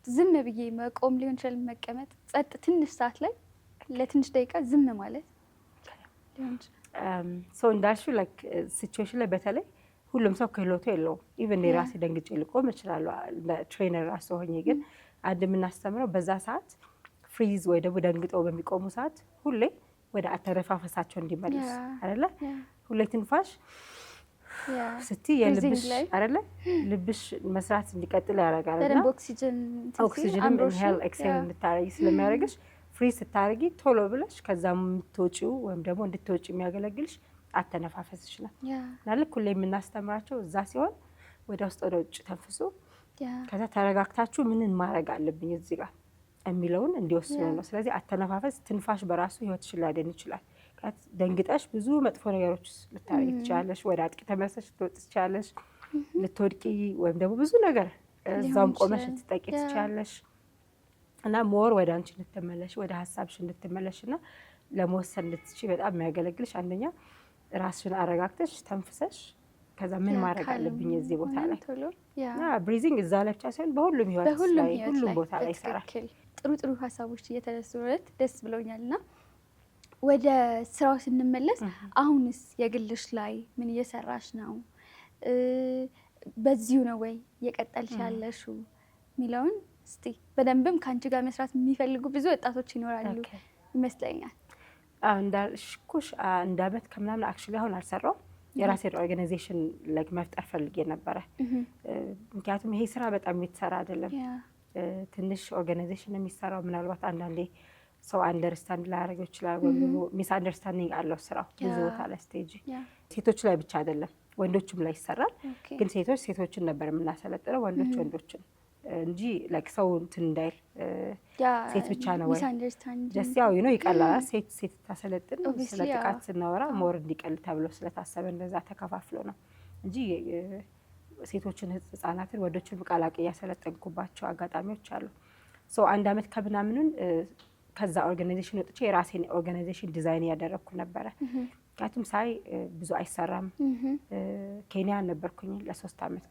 ዝም ብዬ መቆም ሊሆን ይችላል፣ መቀመጥ፣ ጸጥ ትንሽ ሰዓት ላይ ለትንሽ ደቂቃ ዝም ማለት ሊሆን ይችላል። ሰው እንዳልሽው ላይክ ሲቹዌሽን ላይ በተለይ ሁሉም ሰው ክህሎቱ የለውም። ኢቨን የራሴ ደንግጬ ልቆም እችላለሁ ትሬነር ራሱ ሆኜ። ግን አንድ የምናስተምረው በዛ ሰዓት ፍሪዝ ወይ ደግሞ ደንግጠው በሚቆሙ ሰዓት ሁሌ ወደ አተነፋፈሳቸው እንዲመለሱ አይደለ? ሁሌ ትንፋሽ ስትይ የልብሽ አይደለ ልብሽ መስራት እንዲቀጥል ያደርጋልና ኦክሲጅንም ኢንሄል ኤክስሄል እንድታረጊ ስለሚያደርግሽ ፍሪ ስታረጊ ቶሎ ብለሽ ከዛም የምትወጪው ወይም ደግሞ እንድትወጪ የሚያገለግልሽ አተነፋፈስሽ ነው። ልክ ሁሌ የምናስተምራቸው እዛ ሲሆን ወደ ውስጥ ወደ ውጭ ተንፍሱ፣ ከዛ ተረጋግታችሁ ምንን ማድረግ አለብኝ እዚህ ጋር የሚለውን እንዲወስኑ ነው። ስለዚህ አተነፋፈስ ትንፋሽ በራሱ ህይወትሽን ሊያድን ይችላል። ደንግጠሽ ብዙ መጥፎ ነገሮች ልታረጊ ትችላለሽ። ወደ አጥቂ ተመለሰሽ ልትወጪ ትችላለሽ። ልትወድቂ ወይም ደግሞ ብዙ ነገር እዛም ቆመሽ ልትጠቂ ትችላለሽ። እና ሞር ወደ አንቺ እንድትመለሽ ወደ ሀሳብሽ እንድትመለሽ እና ለመወሰን እንድትችይ በጣም የሚያገለግልሽ አንደኛ ራስሽን አረጋግተሽ ተንፍሰሽ ከዛ ምን ማድረግ አለብኝ እዚህ ቦታ ላይ እና ብሪዚንግ እዛ ላይ ብቻ ሳይሆን በሁሉም ህይወት ላይ ሁሉም ቦታ ላይ ይሰራል። ጥሩ ጥሩ ሀሳቦች እየተነሱለት ደስ ብሎኛል። እና ወደ ስራው ስንመለስ አሁንስ የግልሽ ላይ ምን እየሰራሽ ነው? በዚሁ ነው ወይ እየቀጠልሽ ያለሽው የሚለውን እስቲ በደንብም ከአንቺ ጋር መስራት የሚፈልጉ ብዙ ወጣቶች ይኖራሉ ይመስለኛል። እንዳልኩሽ አንድ አመት ከምናምን አክቹዋሊ አሁን አልሰራው የራሴን ኦርጋናይዜሽን ላይክ መፍጠር ፈልጌ ነበረ። ምክንያቱም ይሄ ስራ በጣም የሚሰራ አይደለም። ትንሽ ኦርጋናይዜሽን የሚሰራው ምናልባት አንዳንዴ ሰው አንደርስታንድ ላያደርገው ይችላል፣ ወይም ደግሞ ሚስ አንደርስታንዲንግ አለው ስራው ብዙ ቦታ ላይ ስቴጅ ሴቶች ላይ ብቻ አይደለም ወንዶችም ላይ ይሰራል። ግን ሴቶችን ነበር የምናሰለጥነው ወንዶች ወንዶችን እንጂ ላይክ ሰው እንትን እንዳይል ሴት ብቻ ነው ወይ ደስ ያው ይቀላል። ሴት ታሰለጥን ስለ ጥቃት ስናወራ ሞር እንዲቀል ተብሎ ስለታሰበ እንደዛ ተከፋፍሎ ነው እንጂ ሴቶችን ህፃናትን ወንዶችን ቃላቅ ያሰለጠንኩባቸው አጋጣሚዎች አሉ። ሶ አንድ አመት ከምናምኑን ከዛ ኦርጋናይዜሽን ወጥቼ የራሴን ኦርጋናይዜሽን ዲዛይን ያደረኩ ነበረ። ምክንያቱም ሳይ ብዙ አይሰራም። ኬንያ ነበርኩኝ ለ3 አመት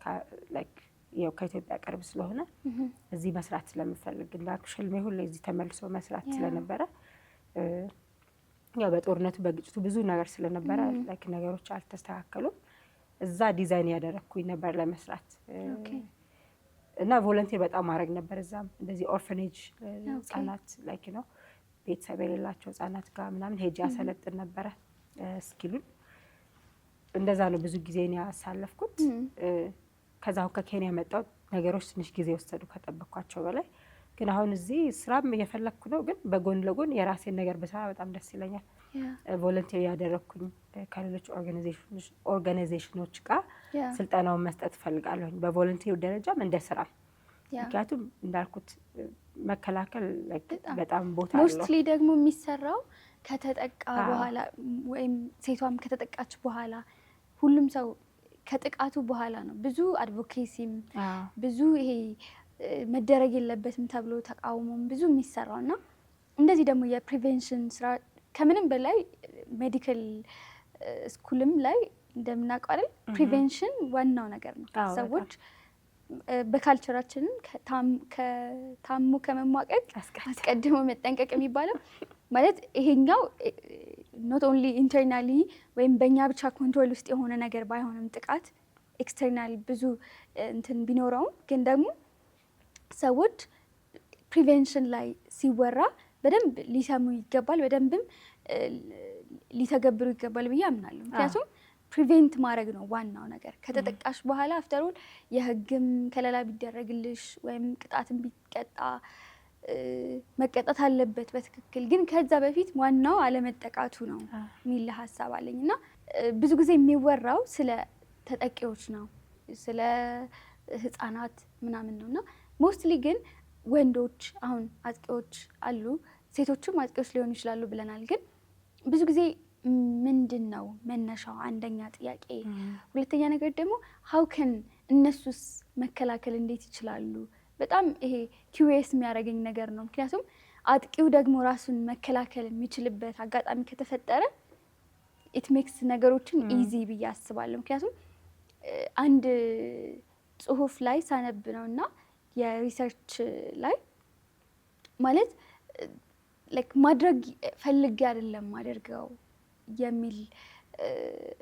ላይክ ያው ከኢትዮጵያ ቅርብ ስለሆነ እዚህ መስራት ስለምፈልግ እንዳልኩሽ ህልሜ ሁሌ እዚህ ተመልሶ መስራት ስለነበረ ያው በጦርነቱ በግጭቱ ብዙ ነገር ስለነበረ ላይክ ነገሮች አልተስተካከሉም። እዛ ዲዛይን ያደረኩኝ ነበር ለመስራት እና ቮለንቲር በጣም ማድረግ ነበር። እዛም እንደዚህ ኦርፈኔጅ ህጻናት ላይክ ነው ቤተሰብ የሌላቸው ህጻናት ጋር ምናምን ሄጄ ያሰለጥን ነበረ ስኪሉን። እንደዛ ነው ብዙ ጊዜ ነው ያሳለፍኩት። ከዛው ከኬንያ መጣው ነገሮች ትንሽ ጊዜ ወሰዱ ከጠበቅኳቸው በላይ። ግን አሁን እዚህ ስራም እየፈለኩ ነው፣ ግን በጎን ለጎን የራሴን ነገር በሰራ በጣም ደስ ይለኛል። ቮለንቲር ያደረኩኝ ከሌሎች ኦርጋናይዜሽኖች ጋር ስልጠናውን መስጠት እፈልጋለሁ በቮለንቲር ደረጃም እንደ ስራ። ምክንያቱም እንዳልኩት መከላከል በጣም ቦታ አለው። ሞስትሊ ደግሞ የሚሰራው ከተጠቃ በኋላ ወይም ሴቷም ከተጠቃች በኋላ ሁሉም ሰው ከጥቃቱ በኋላ ነው ብዙ አድቮኬሲም ብዙ ይሄ መደረግ የለበትም ተብሎ ተቃውሞም ብዙ የሚሰራው እና እንደዚህ ደግሞ የፕሪቬንሽን ስራ ከምንም በላይ ሜዲካል ስኩልም ላይ እንደምናውቀው አይደል ፕሪቬንሽን ዋናው ነገር ነው። ሰዎች በካልቸራችንም ከታሙ ከመሟቀቅ አስቀድሞ መጠንቀቅ የሚባለው ማለት ይሄኛው ኖት ኦንሊ ኢንተርናሊ ወይም በእኛ ብቻ ኮንትሮል ውስጥ የሆነ ነገር ባይሆንም ጥቃት ኤክስተርናሊ ብዙ እንትን ቢኖረውም ግን ደግሞ ሰዎች ፕሪቬንሽን ላይ ሲወራ በደንብ ሊሰሙ ይገባል፣ በደንብም ሊተገብሩ ይገባል ብዬ አምናለሁ። ምክንያቱም ፕሪቬንት ማድረግ ነው ዋናው ነገር። ከተጠቃሽ በኋላ አፍተሩን የህግም ከለላ ቢደረግልሽ ወይም ቅጣትን ቢቀጣ መቀጣት አለበት በትክክል። ግን ከዛ በፊት ዋናው አለመጠቃቱ ነው የሚል ሀሳብ አለኝ እና ብዙ ጊዜ የሚወራው ስለ ተጠቂዎች ነው፣ ስለ ህፃናት ምናምን ነው እና ሞስትሊ ግን ወንዶች አሁን አጥቂዎች አሉ፣ ሴቶችም አጥቂዎች ሊሆኑ ይችላሉ ብለናል። ግን ብዙ ጊዜ ምንድን ነው መነሻው? አንደኛ ጥያቄ። ሁለተኛ ነገር ደግሞ ሀውከን እነሱስ መከላከል እንዴት ይችላሉ? በጣም ይሄ ኪዩሪየስ የሚያደርገኝ ነገር ነው። ምክንያቱም አጥቂው ደግሞ ራሱን መከላከል የሚችልበት አጋጣሚ ከተፈጠረ ኢት ሜክስ ነገሮችን ኢዚ ብዬ አስባለሁ። ምክንያቱም አንድ ጽሁፍ ላይ ሳነብ ነው እና የሪሰርች ላይ ማለት ላይክ ማድረግ ፈልጌ አይደለም ማደርገው የሚል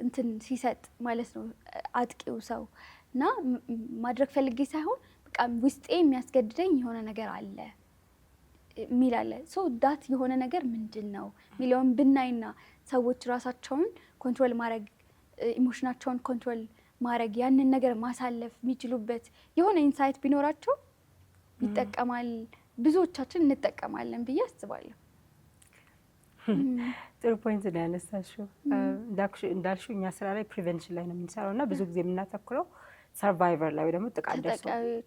እንትን ሲሰጥ ማለት ነው አጥቂው ሰው እና ማድረግ ፈልጌ ሳይሆን በቃ ውስጤ የሚያስገድደኝ የሆነ ነገር አለ የሚል አለ። ሶ ዳት የሆነ ነገር ምንድን ነው የሚለውን ብናይና ሰዎች ራሳቸውን ኮንትሮል ማድረግ ኢሞሽናቸውን ኮንትሮል ማድረግ ያንን ነገር ማሳለፍ የሚችሉበት የሆነ ኢንሳይት ቢኖራቸው ይጠቀማል፣ ብዙዎቻችን እንጠቀማለን ብዬ አስባለሁ። ጥሩ ፖይንት ነው ያነሳሽው። እንዳልሽው እኛ ስራ ላይ ፕሪቨንሽን ላይ ነው የምንሰራው እና ብዙ ጊዜ የምናተኩረው ሰርቫይቨር ላይ ወይ ደግሞ ጥቃት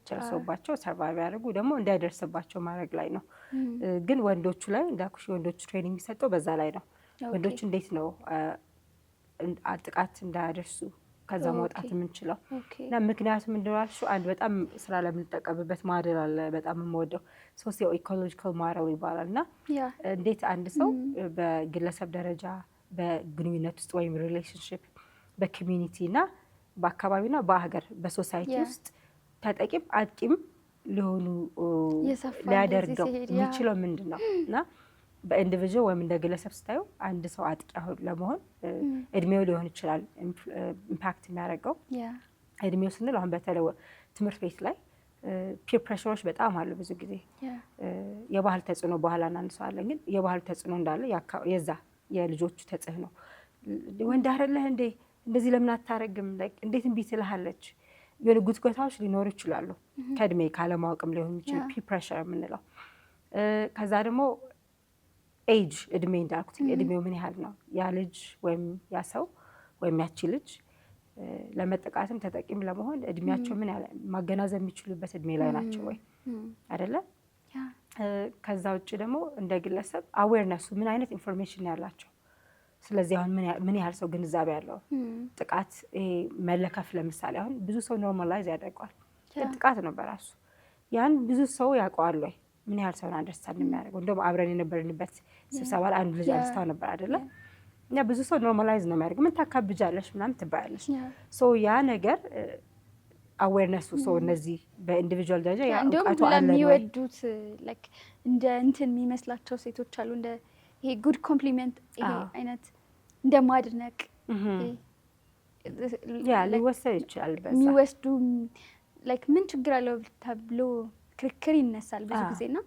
ደርሶባቸው ሰርቫይቭ ያደርጉ ደግሞ እንዳይደርስባቸው ማድረግ ላይ ነው። ግን ወንዶቹ ላይ እንዳልኩሽ የወንዶቹ ትሬኒንግ የሚሰጠው በዛ ላይ ነው። ወንዶቹ እንዴት ነው ጥቃት እንዳያደርሱ ከዛ መውጣት የምንችለው እና ምክንያቱም እንደዋልሽው አንድ በጣም ስራ ለምንጠቀምበት ማደል አለ በጣም የምወደው ሶሲዮ ኢኮሎጂካል ማረው ይባላል እና እንዴት አንድ ሰው በግለሰብ ደረጃ በግንኙነት ውስጥ ወይም ሪሌሽንሽፕ በኮሚኒቲ እና በአካባቢና በሀገር በሶሳይቲ ውስጥ ተጠቂም አጥቂም ሊሆኑ ሊያደርገው የሚችለው ምንድን ነው እና በኢንዲቪጁዋል ወይም እንደ ግለሰብ ስታዩ አንድ ሰው አጥቂ ለመሆን እድሜው ሊሆን ይችላል ኢምፓክት የሚያደርገው። እድሜው ስንል አሁን በተለይ ትምህርት ቤት ላይ ፒር ፕሬሸሮች በጣም አሉ። ብዙ ጊዜ የባህል ተጽዕኖ በኋላ እናነሳዋለን፣ ግን የባህል ተጽዕኖ እንዳለ የዛ የልጆቹ ተጽዕኖ ወንድ አይደለህ እንዴ እንደዚህ ለምን አታረግም፣ እንዴት እምቢ ትልሃለች፣ የሆነ ጉትጎታዎች ሊኖሩ ይችላሉ። ከእድሜ ካለማወቅም ሊሆን ይችላል ፒር ፕሬሸር የምንለው። ከዛ ደግሞ ኤጅ እድሜ እንዳልኩት እድሜው ምን ያህል ነው ያ ልጅ ወይም ያ ሰው ወይም ያቺ ልጅ ለመጠቃትም ተጠቂም ለመሆን እድሜያቸው ምን ያህል ማገናዘብ የሚችሉበት እድሜ ላይ ናቸው ወይ አይደለ? ከዛ ውጭ ደግሞ እንደ ግለሰብ አዌርነሱ ምን አይነት ኢንፎርሜሽን ያላቸው፣ ስለዚህ አሁን ምን ያህል ሰው ግንዛቤ ያለው ጥቃት መለከፍ ለምሳሌ አሁን ብዙ ሰው ኖርማላይዝ ያደርገዋል፣ ጥቃት ነው በራሱ ያን ብዙ ሰው ያውቀዋል ወይ ምን ያህል ሰውን አንደርስታንድ የሚያደርገው። እንደውም አብረን የነበርንበት ስብሰባ ላይ አንድ ልጅ አንስታው ነበር አይደለ? እና ብዙ ሰው ኖርማላይዝ ነው የሚያደርገው፣ ምን ታካብጃለሽ ምናምን ትባያለሽ። ሶ ያ ነገር አዌርነሱ ሰው እነዚህ በኢንዲቪጁዋል ደረጃ ያ እውቀቱ አለ ነው የሚወዱት ላይክ እንደ እንትን የሚመስላቸው ሴቶች አሉ፣ እንደ ይሄ ጉድ ኮምፕሊመንት ይሄ አይነት እንደ ማድነቅ ያ ሊወሰድ ይችላል። በዛ የሚወስዱ ላይክ ምን ችግር አለው ተብሎ ክርክር ይነሳል ብዙ ጊዜና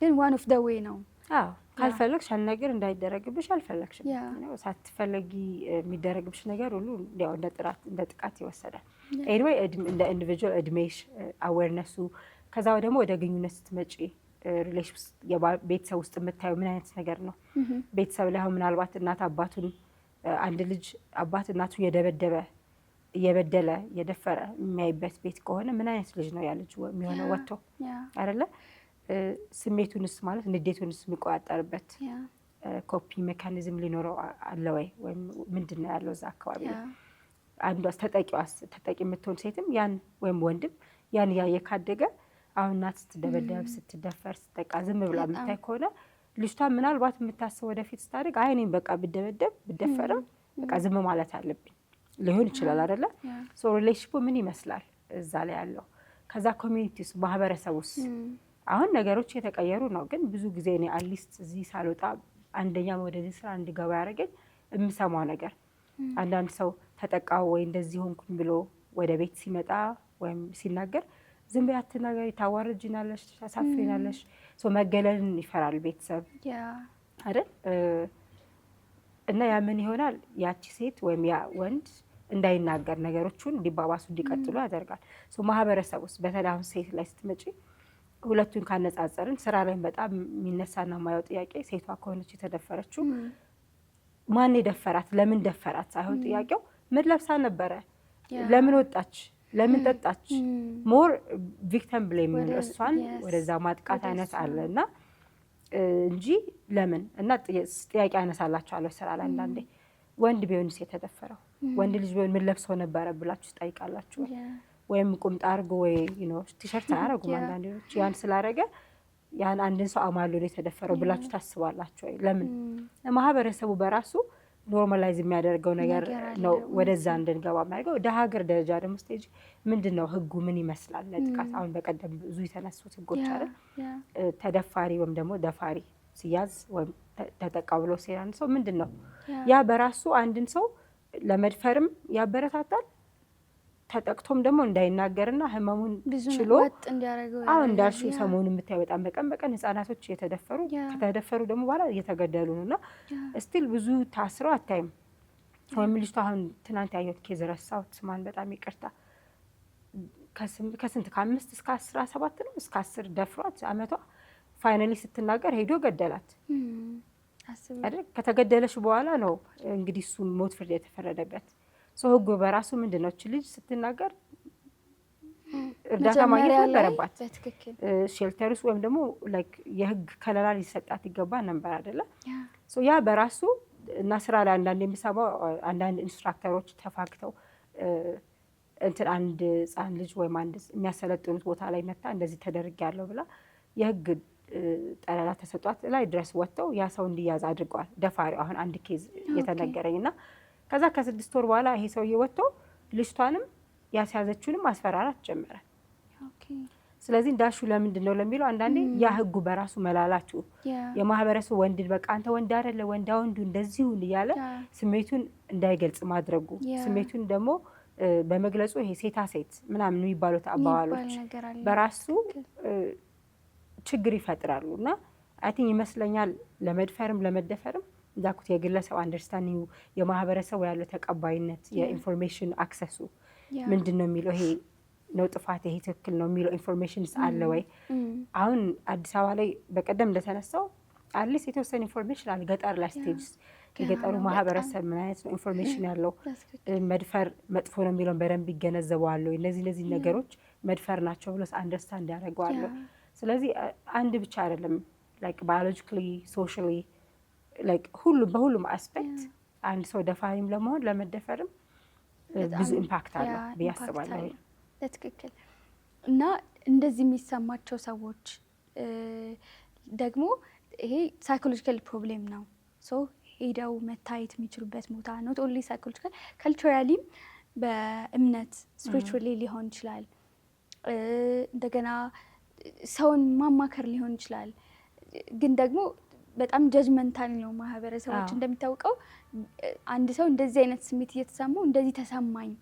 ግን ዋን ኦፍ ዘ ዌይ ነው። አዎ ካልፈለግሽ አንድ ነገር እንዳይደረግብሽ አልፈለግሽም። ሳትፈለጊ የሚደረግብሽ ነገር ሁሉ ያው እንደ ጥቃት ይወሰዳል። ኤኒዌይ እንደ ኢንዲቪጁዋል እድሜሽ አዌርነሱ፣ ከዛ ደግሞ ወደ ግንኙነት ስትመጪ ሪሌሽን ቤተሰብ ውስጥ የምታየው ምን አይነት ነገር ነው? ቤተሰብ ላይ አሁን ምናልባት እናት አባቱን አንድ ልጅ አባት እናቱ እየበደለ እየደፈረ የሚያይበት ቤት ከሆነ ምን አይነት ልጅ ነው ያ ልጅ የሚሆነው? ወጥቶ አይደለ ስሜቱንስ ማለት ንዴቱንስ የሚቆጣጠርበት ኮፒ ሜካኒዝም ሊኖረው አለ ወይ? ወይም ምንድን ነው ያለው እዛ አካባቢ ላይ? አንዷስ ተጠቂ የምትሆን ሴትም ያን ወይም ወንድም ያን እያየ ካደገ አሁን እናት ስትደበደብ ስትደፈር ስትጠቃ ዝም ብላ የምታይ ከሆነ ልጅቷ ምናልባት የምታስበው ወደፊት ስታደግ አይ እኔም በቃ ብደበደብ ብደፈርም በቃ ዝም ማለት አለብኝ ሊሆን ይችላል አይደለ? ሶ ሪሌሽንሺፑ ምን ይመስላል እዛ ላይ ያለው? ከዛ ኮሚኒቲስ ማህበረሰቡስ? አሁን ነገሮች የተቀየሩ ነው፣ ግን ብዙ ጊዜ እኔ አትሊስት እዚህ ሳልወጣ አንደኛ ወደዚህ ስራ እንድገባ ያደረገኝ የምሰማው ነገር አንዳንድ ሰው ተጠቃው ወይ እንደዚህ ሆንኩኝ ብሎ ወደ ቤት ሲመጣ ወይም ሲናገር ዝም በይ አትናገሪ፣ ታዋርጂናለሽ፣ ታሳፍሪናለሽ። ሶ መገለልን ይፈራል ቤተሰብ አይደል? እና ያ ምን ይሆናል ያቺ ሴት ወይም ያ ወንድ እንዳይናገር ነገሮቹን እንዲባባሱ እንዲቀጥሉ ያደርጋል። ሶ ማህበረሰብ ውስጥ በተለይ አሁን ሴት ላይ ስትመጪ ሁለቱን ካነጻጸርን ስራ ላይ በጣም የሚነሳና የማየው ጥያቄ ሴቷ ከሆነች የተደፈረችው ማን የደፈራት ለምን ደፈራት ሳይሆን ጥያቄው ምን ለብሳ ነበረ፣ ለምን ወጣች፣ ለምን ጠጣች፣ ሞር ቪክቲም ብሌም እሷን ወደዛ ማጥቃት አይነት አለ እና እንጂ ለምን እና ጥያቄ አነሳላችኋለሁ ስራ ላይ አንዳንዴ ወንድ ቢሆንስ የተደፈረው ወንድ ልጅ ቢሆን ምን ለብሰው ነበረ ብላችሁ ትጠይቃላችሁ? ወይም ቁምጣ አድርጎ ወይ ቲሸርት አያደርጉም አንዳንዶች። ያን ስላደረገ ያን አንድን ሰው አማሎ ነው የተደፈረው ብላችሁ ታስባላችሁ ወይ? ለምን ማህበረሰቡ በራሱ ኖርማላይዝ የሚያደርገው ነገር ነው ወደዛ እንድንገባ የሚያደርገው። ወደ ሀገር ደረጃ ደግሞ ስቴጅ ምንድን ነው ህጉ ምን ይመስላል ለጥቃት? አሁን በቀደም ብዙ የተነሱት ህጎች አይደል? ተደፋሪ ወይም ደግሞ ደፋሪ ሲያዝ ወይም ተጠቃ ብሎ ሲያን ሰው ምንድን ነው ያ በራሱ አንድን ሰው ለመድፈርም ያበረታታል፣ ተጠቅቶም ደግሞ እንዳይናገርና ህመሙን ችሎ አሁን እንዳልሽው ሰሞኑን የምታየው በጣም በቀን ህጻናቶች እየተደፈሩ ከተደፈሩ ደግሞ በኋላ እየተገደሉ ነው እና ስቲል ብዙ ታስረው አታይም። ወይም ልጅቷ አሁን ትናንት ያየሁት ኬዝ ረሳሁት ስሟን በጣም ይቅርታ ከስንት ከ5 እስከ 17 ነው እስከ 10 ደፍሯት አመቷ ፋይናሊ ስትናገር ሄዶ ገደላት አይደል ከተገደለሽ በኋላ ነው እንግዲህ እሱን ሞት ፍርድ የተፈረደበት ህጉ በራሱ ምንድነው እቺ ልጅ ስትናገር እርዳታ ማግኘት ነበረባት ሼልተርስ ወይም ደግሞ ላይክ የህግ ከለላ ሊሰጣት ይገባ ነበር አይደለ ያ በራሱ እና ስራ ላይ አንዳንድ የሚሰማው አንዳንድ ኢንስትራክተሮች ተፋክተው እንትን አንድ ህፃን ልጅ ወይም አንድ የሚያሰለጥኑት ቦታ ላይ መጣ እንደዚህ ተደርጋለሁ ብላ የህግ ጠለላ ተሰጧት ላይ ድረስ ወጥተው ያ ሰው እንዲያዝ አድርገዋል ደፋሪው አሁን አንድ ኬዝ የተነገረኝና ከዛ ከ6 ወር በኋላ ይሄ ሰው እየወጣ ልጅቷንም ያስያዘችውንም ማስፈራራት ጀመረ ስለዚህ እንዳሹ ለምንድን ነው ለሚለው አንዳንዴ ያ ህጉ በራሱ መላላቱ የማህበረሰቡ ወንድ በቃ አንተ ወንድ አይደለ ወንድ እንደዚሁ እያለ ስሜቱን እንዳይገልጽ ማድረጉ ስሜቱን ደግሞ በመግለጹ ይሄ ሴታ ሴት ምናምን የሚባሉት አባባሎች በራሱ ችግር ይፈጥራሉና አይ ቲንክ ይመስለኛል ለመድፈርም ለመደፈርም እንዳልኩት የግለሰብ አንደርስታንዲንግ የማህበረሰቡ ያለው ተቀባይነት የኢንፎርሜሽን አክሰሱ ምንድነው የሚለው ይሄ ነው ጥፋት ይሄ ትክክል ነው የሚለው ኢንፎርሜሽንስ አለ ወይ አሁን አዲስ አበባ ላይ በቀደም እንደተነሳው አትሊስት የተወሰነ ኢንፎርሜሽን አለ ገጠር ላይ ስቴጅስ የገጠሩ ማህበረሰብ ምን አይነት ነው ኢንፎርሜሽን ያለው መድፈር መጥፎ ነው የሚለው በደንብ ይገነዘባሉ እነዚህ ነገሮች መድፈር ናቸው ብሎ አንደርስታንድ ያደርጋሉ ስለዚህ አንድ ብቻ አይደለም ላይክ ባዮሎጂካሊ ሶሻሊ ላይክ በሁሉም አስፔክት አንድ ሰው ደፋሪም ለመሆን ለመደፈርም ብዙ ኢምፓክት አለው ቢያስባለሁ ለትክክል እና እንደዚህ የሚሰማቸው ሰዎች ደግሞ ይሄ ሳይኮሎጂካል ፕሮብሌም ነው ሶ ሄደው መታየት የሚችሉበት ቦታ ኖት ኦንሊ ሳይኮሎጂካል ካልቸራሊም በእምነት ስፒሪቹዋሊ ሊሆን ይችላል እንደገና ሰውን ማማከር ሊሆን ይችላል ግን ደግሞ በጣም ጀጅመንታል ነው ማህበረሰቦች እንደሚታወቀው አንድ ሰው እንደዚህ አይነት ስሜት እየተሰማው እንደዚህ ተሰማኝ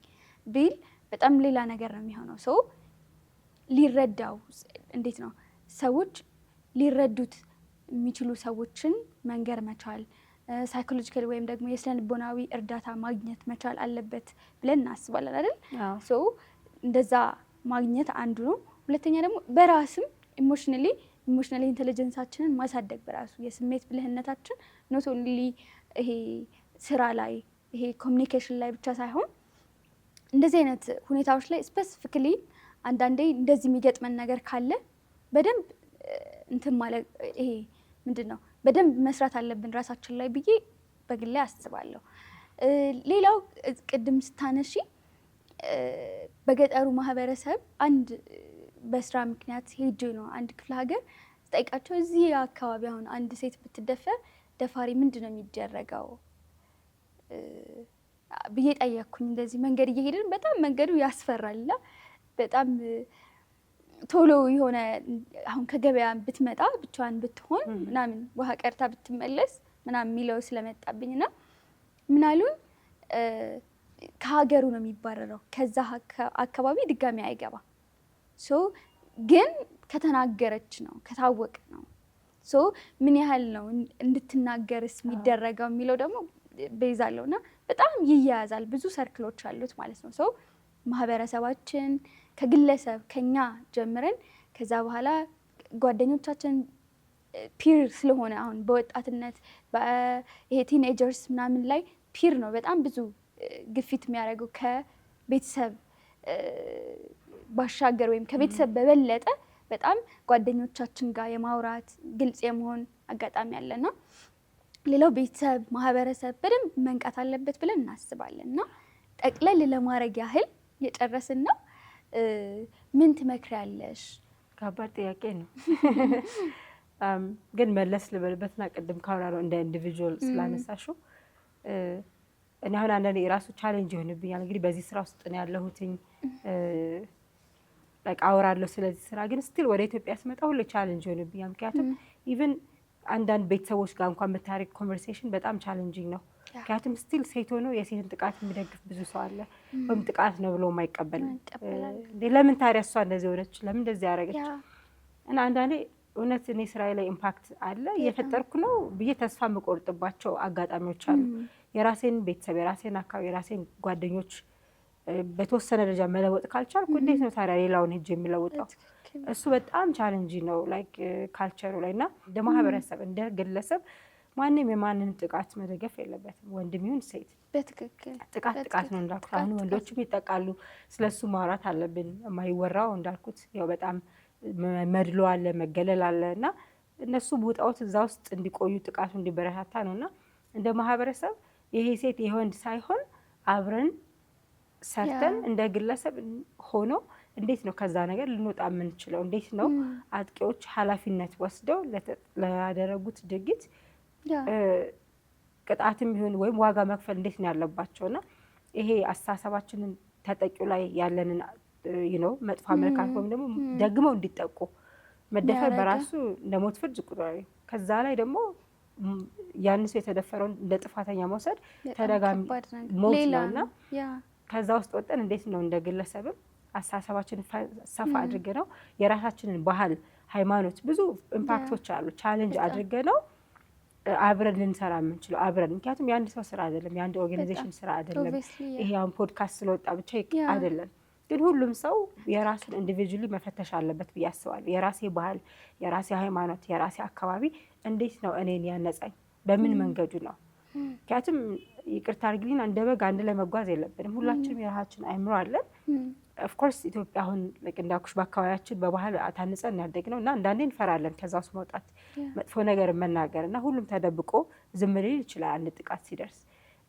ቢል በጣም ሌላ ነገር ነው የሚሆነው ሰው ሊረዳው እንዴት ነው ሰዎች ሊረዱት የሚችሉ ሰዎችን መንገር መቻል ሳይኮሎጂካል ወይም ደግሞ የስነ ልቦናዊ እርዳታ ማግኘት መቻል አለበት ብለን እናስባለን አይደል ሶ እንደዛ ማግኘት አንዱ ነው ሁለተኛ ደግሞ በራስም ኢሞሽናሊ ኢንተለጀንሳችንን ማሳደግ በራሱ የስሜት ብልህነታችን ኖት ኦንሊ ይሄ ስራ ላይ ይሄ ኮሚኒኬሽን ላይ ብቻ ሳይሆን እንደዚህ አይነት ሁኔታዎች ላይ ስፔሲፊካሊ አንዳንዴ እንደዚህ የሚገጥመን ነገር ካለ በደንብ እንትን ማለት ይሄ ምንድነው በደንብ መስራት አለብን ራሳችን ላይ ብዬ በግሌ አስባለሁ ሌላው ቅድም ስታነሺ በገጠሩ ማህበረሰብ አንድ በስራ ምክንያት ሄጄ ነው አንድ ክፍለ ሀገር ስጠይቃቸው እዚህ አካባቢ አሁን አንድ ሴት ብትደፈር ደፋሪ ምንድነው የሚደረገው ብዬ ጠየቅኩኝ እንደዚህ መንገድ እየሄድን በጣም መንገዱ ያስፈራልና በጣም ቶሎ የሆነ አሁን ከገበያ ብትመጣ ብቻዋን ብትሆን ምናምን ውሃ ቀርታ ብትመለስ ምናምን የሚለው ስለመጣብኝና ምን አሉኝ ከሀገሩ ነው የሚባረረው ከዛ አካባቢ ድጋሚ አይገባ ሶ ግን ከተናገረች ነው ከታወቀ ነው ሶ ምን ያህል ነው እንድትናገርስ የሚደረገው የሚለው ደግሞ በይዛለውና በጣም ይያያዛል ብዙ ሰርክሎች አሉት ማለት ነው ሶ ማህበረሰባችን ከግለሰብ ከኛ ጀምረን ከዛ በኋላ ጓደኞቻችን ፒር ስለሆነ አሁን በወጣትነት ይሄ ቲኔጀርስ ምናምን ላይ ፒር ነው በጣም ብዙ ግፊት የሚያደርገው ከቤተሰብ ባሻገር ወይም ከቤተሰብ በበለጠ በጣም ጓደኞቻችን ጋር የማውራት ግልጽ የመሆን አጋጣሚ አለና ሌላው ቤተሰብ ማህበረሰብ በደንብ መንቃት አለበት ብለን እናስባለን እና ጠቅለል ለማድረግ ያህል የጨረስን ነው ምን ትመክሪያለሽ ከባድ ጥያቄ ነው ግን መለስ ልበልበትና ቅድም ካወራነው እንደ ኢንዲቪጁዋል ስላነሳሽው እኔ አሁን አንዳንዴ የራሱ ቻሌንጅ ይሆንብኛል እንግዲህ በዚህ ስራ ውስጥ ነው ያለሁትኝ ላይክ አወራለሁ ስለዚህ ስራ ግን ስቲል ወደ ኢትዮጵያ ስመጣ ሁሉ ቻሌንጅ ይሆንብኛል ምክንያቱም ኢቭን አንዳንድ ቤተሰቦች ጋር እንኳን የምታሪክ ኮንቨርሴሽን በጣም ቻሌንጂንግ ነው ምክንያቱም ስቲል ሴት ሆኖ የሴትን ጥቃት የሚደግፍ ብዙ ሰው አለ ወይም ጥቃት ነው ብሎ የማይቀበል ለምን ታዲያ እሷ እንደዚህ ሆነች ለምን እንደዚህ ያደረገች እና አንዳንዴ እውነት እኔ ስራዬ ላይ ኢምፓክት አለ እየፈጠርኩ ነው ብዬ ተስፋ የምቆርጥባቸው አጋጣሚዎች አሉ የራሴን ቤተሰብ፣ የራሴን አካባቢ፣ የራሴን ጓደኞች በተወሰነ ደረጃ መለወጥ ካልቻልኩ እንዴት ነው ታዲያ ሌላውን ሄጄ የሚለውጠው? እሱ በጣም ቻሌንጅ ነው ላይክ ካልቸሩ ላይ እና እንደ ማህበረሰብ እንደ ግለሰብ ማንም የማንንም ጥቃት መደገፍ የለበትም፣ ወንድም ይሁን ሴት። በትክክል ጥቃት ነው እንዳልኩት። አሁን ወንዶችም ይጠቃሉ፣ ስለሱ ማውራት አለብን። የማይወራው እንዳልኩት ያው በጣም መድሎ አለ፣ መገለል አለ እና እነሱ ውጣውት እዛ ውስጥ እንዲቆዩ ጥቃቱ እንዲበረታታ ነው እና እንደ ማህበረሰብ ይሄ ሴት ይሄ ወንድ ሳይሆን አብረን ሰርተን እንደ ግለሰብ ሆኖ እንዴት ነው ከዛ ነገር ልንወጣ የምንችለው? እንዴት ነው አጥቂዎች ኃላፊነት ወስደው ላደረጉት ድርጊት ቅጣትም ይሁን ወይም ዋጋ መክፈል እንዴት ነው ያለባቸውና ይሄ አስተሳሰባችንን ተጠቂው ላይ ያለንን መጥፎ አመለካከት ወይም ደግሞ ደግመው እንዲጠቁ መደፈር በራሱ እንደ ሞት ፍርድ ቁጥራዊ፣ ከዛ ላይ ደግሞ ያን ሰው የተደፈረውን እንደ ጥፋተኛ መውሰድ ተደጋሚ ሞት ነውና ከዛ ውስጥ ወጠን እንዴት ነው እንደ ግለሰብም አስተሳሰባችንን ሰፋ አድርገ ነው የራሳችንን ባህል፣ ሃይማኖት ብዙ ኢምፓክቶች አሉ ቻሌንጅ አድርገ ነው አብረን ልንሰራ የምንችለው አብረን። ምክንያቱም የአንድ ሰው ስራ አይደለም፣ የአንድ ኦርጋናይዜሽን ስራ አይደለም። ይሄ አሁን ፖድካስት ስለወጣ ብቻ አይደለም። ግን ሁሉም ሰው የራሱን ኢንዲቪጁዋሊ መፈተሽ አለበት ብዬ አስባለሁ። የራሴ ባህል፣ የራሴ ሃይማኖት፣ የራሴ አካባቢ እንዴት ነው እኔን ያነጻኝ? በምን መንገዱ ነው? ምክንያቱም ይቅርታ አድርግልኝ እንደ በግ አንድ ላይ መጓዝ የለብንም። ሁላችንም የራሳችን አይምሮ አለን። ኦፍኮርስ ኢትዮጵያ አሁን እንዳልኩሽ በአካባቢያችን በባህል ታንጸን ያደግነው እና አንዳንዴ እንፈራለን ከዛ ውስጥ መውጣት፣ መጥፎ ነገር መናገር እና ሁሉም ተደብቆ ዝም ሊል ይችላል አንድ ጥቃት ሲደርስ።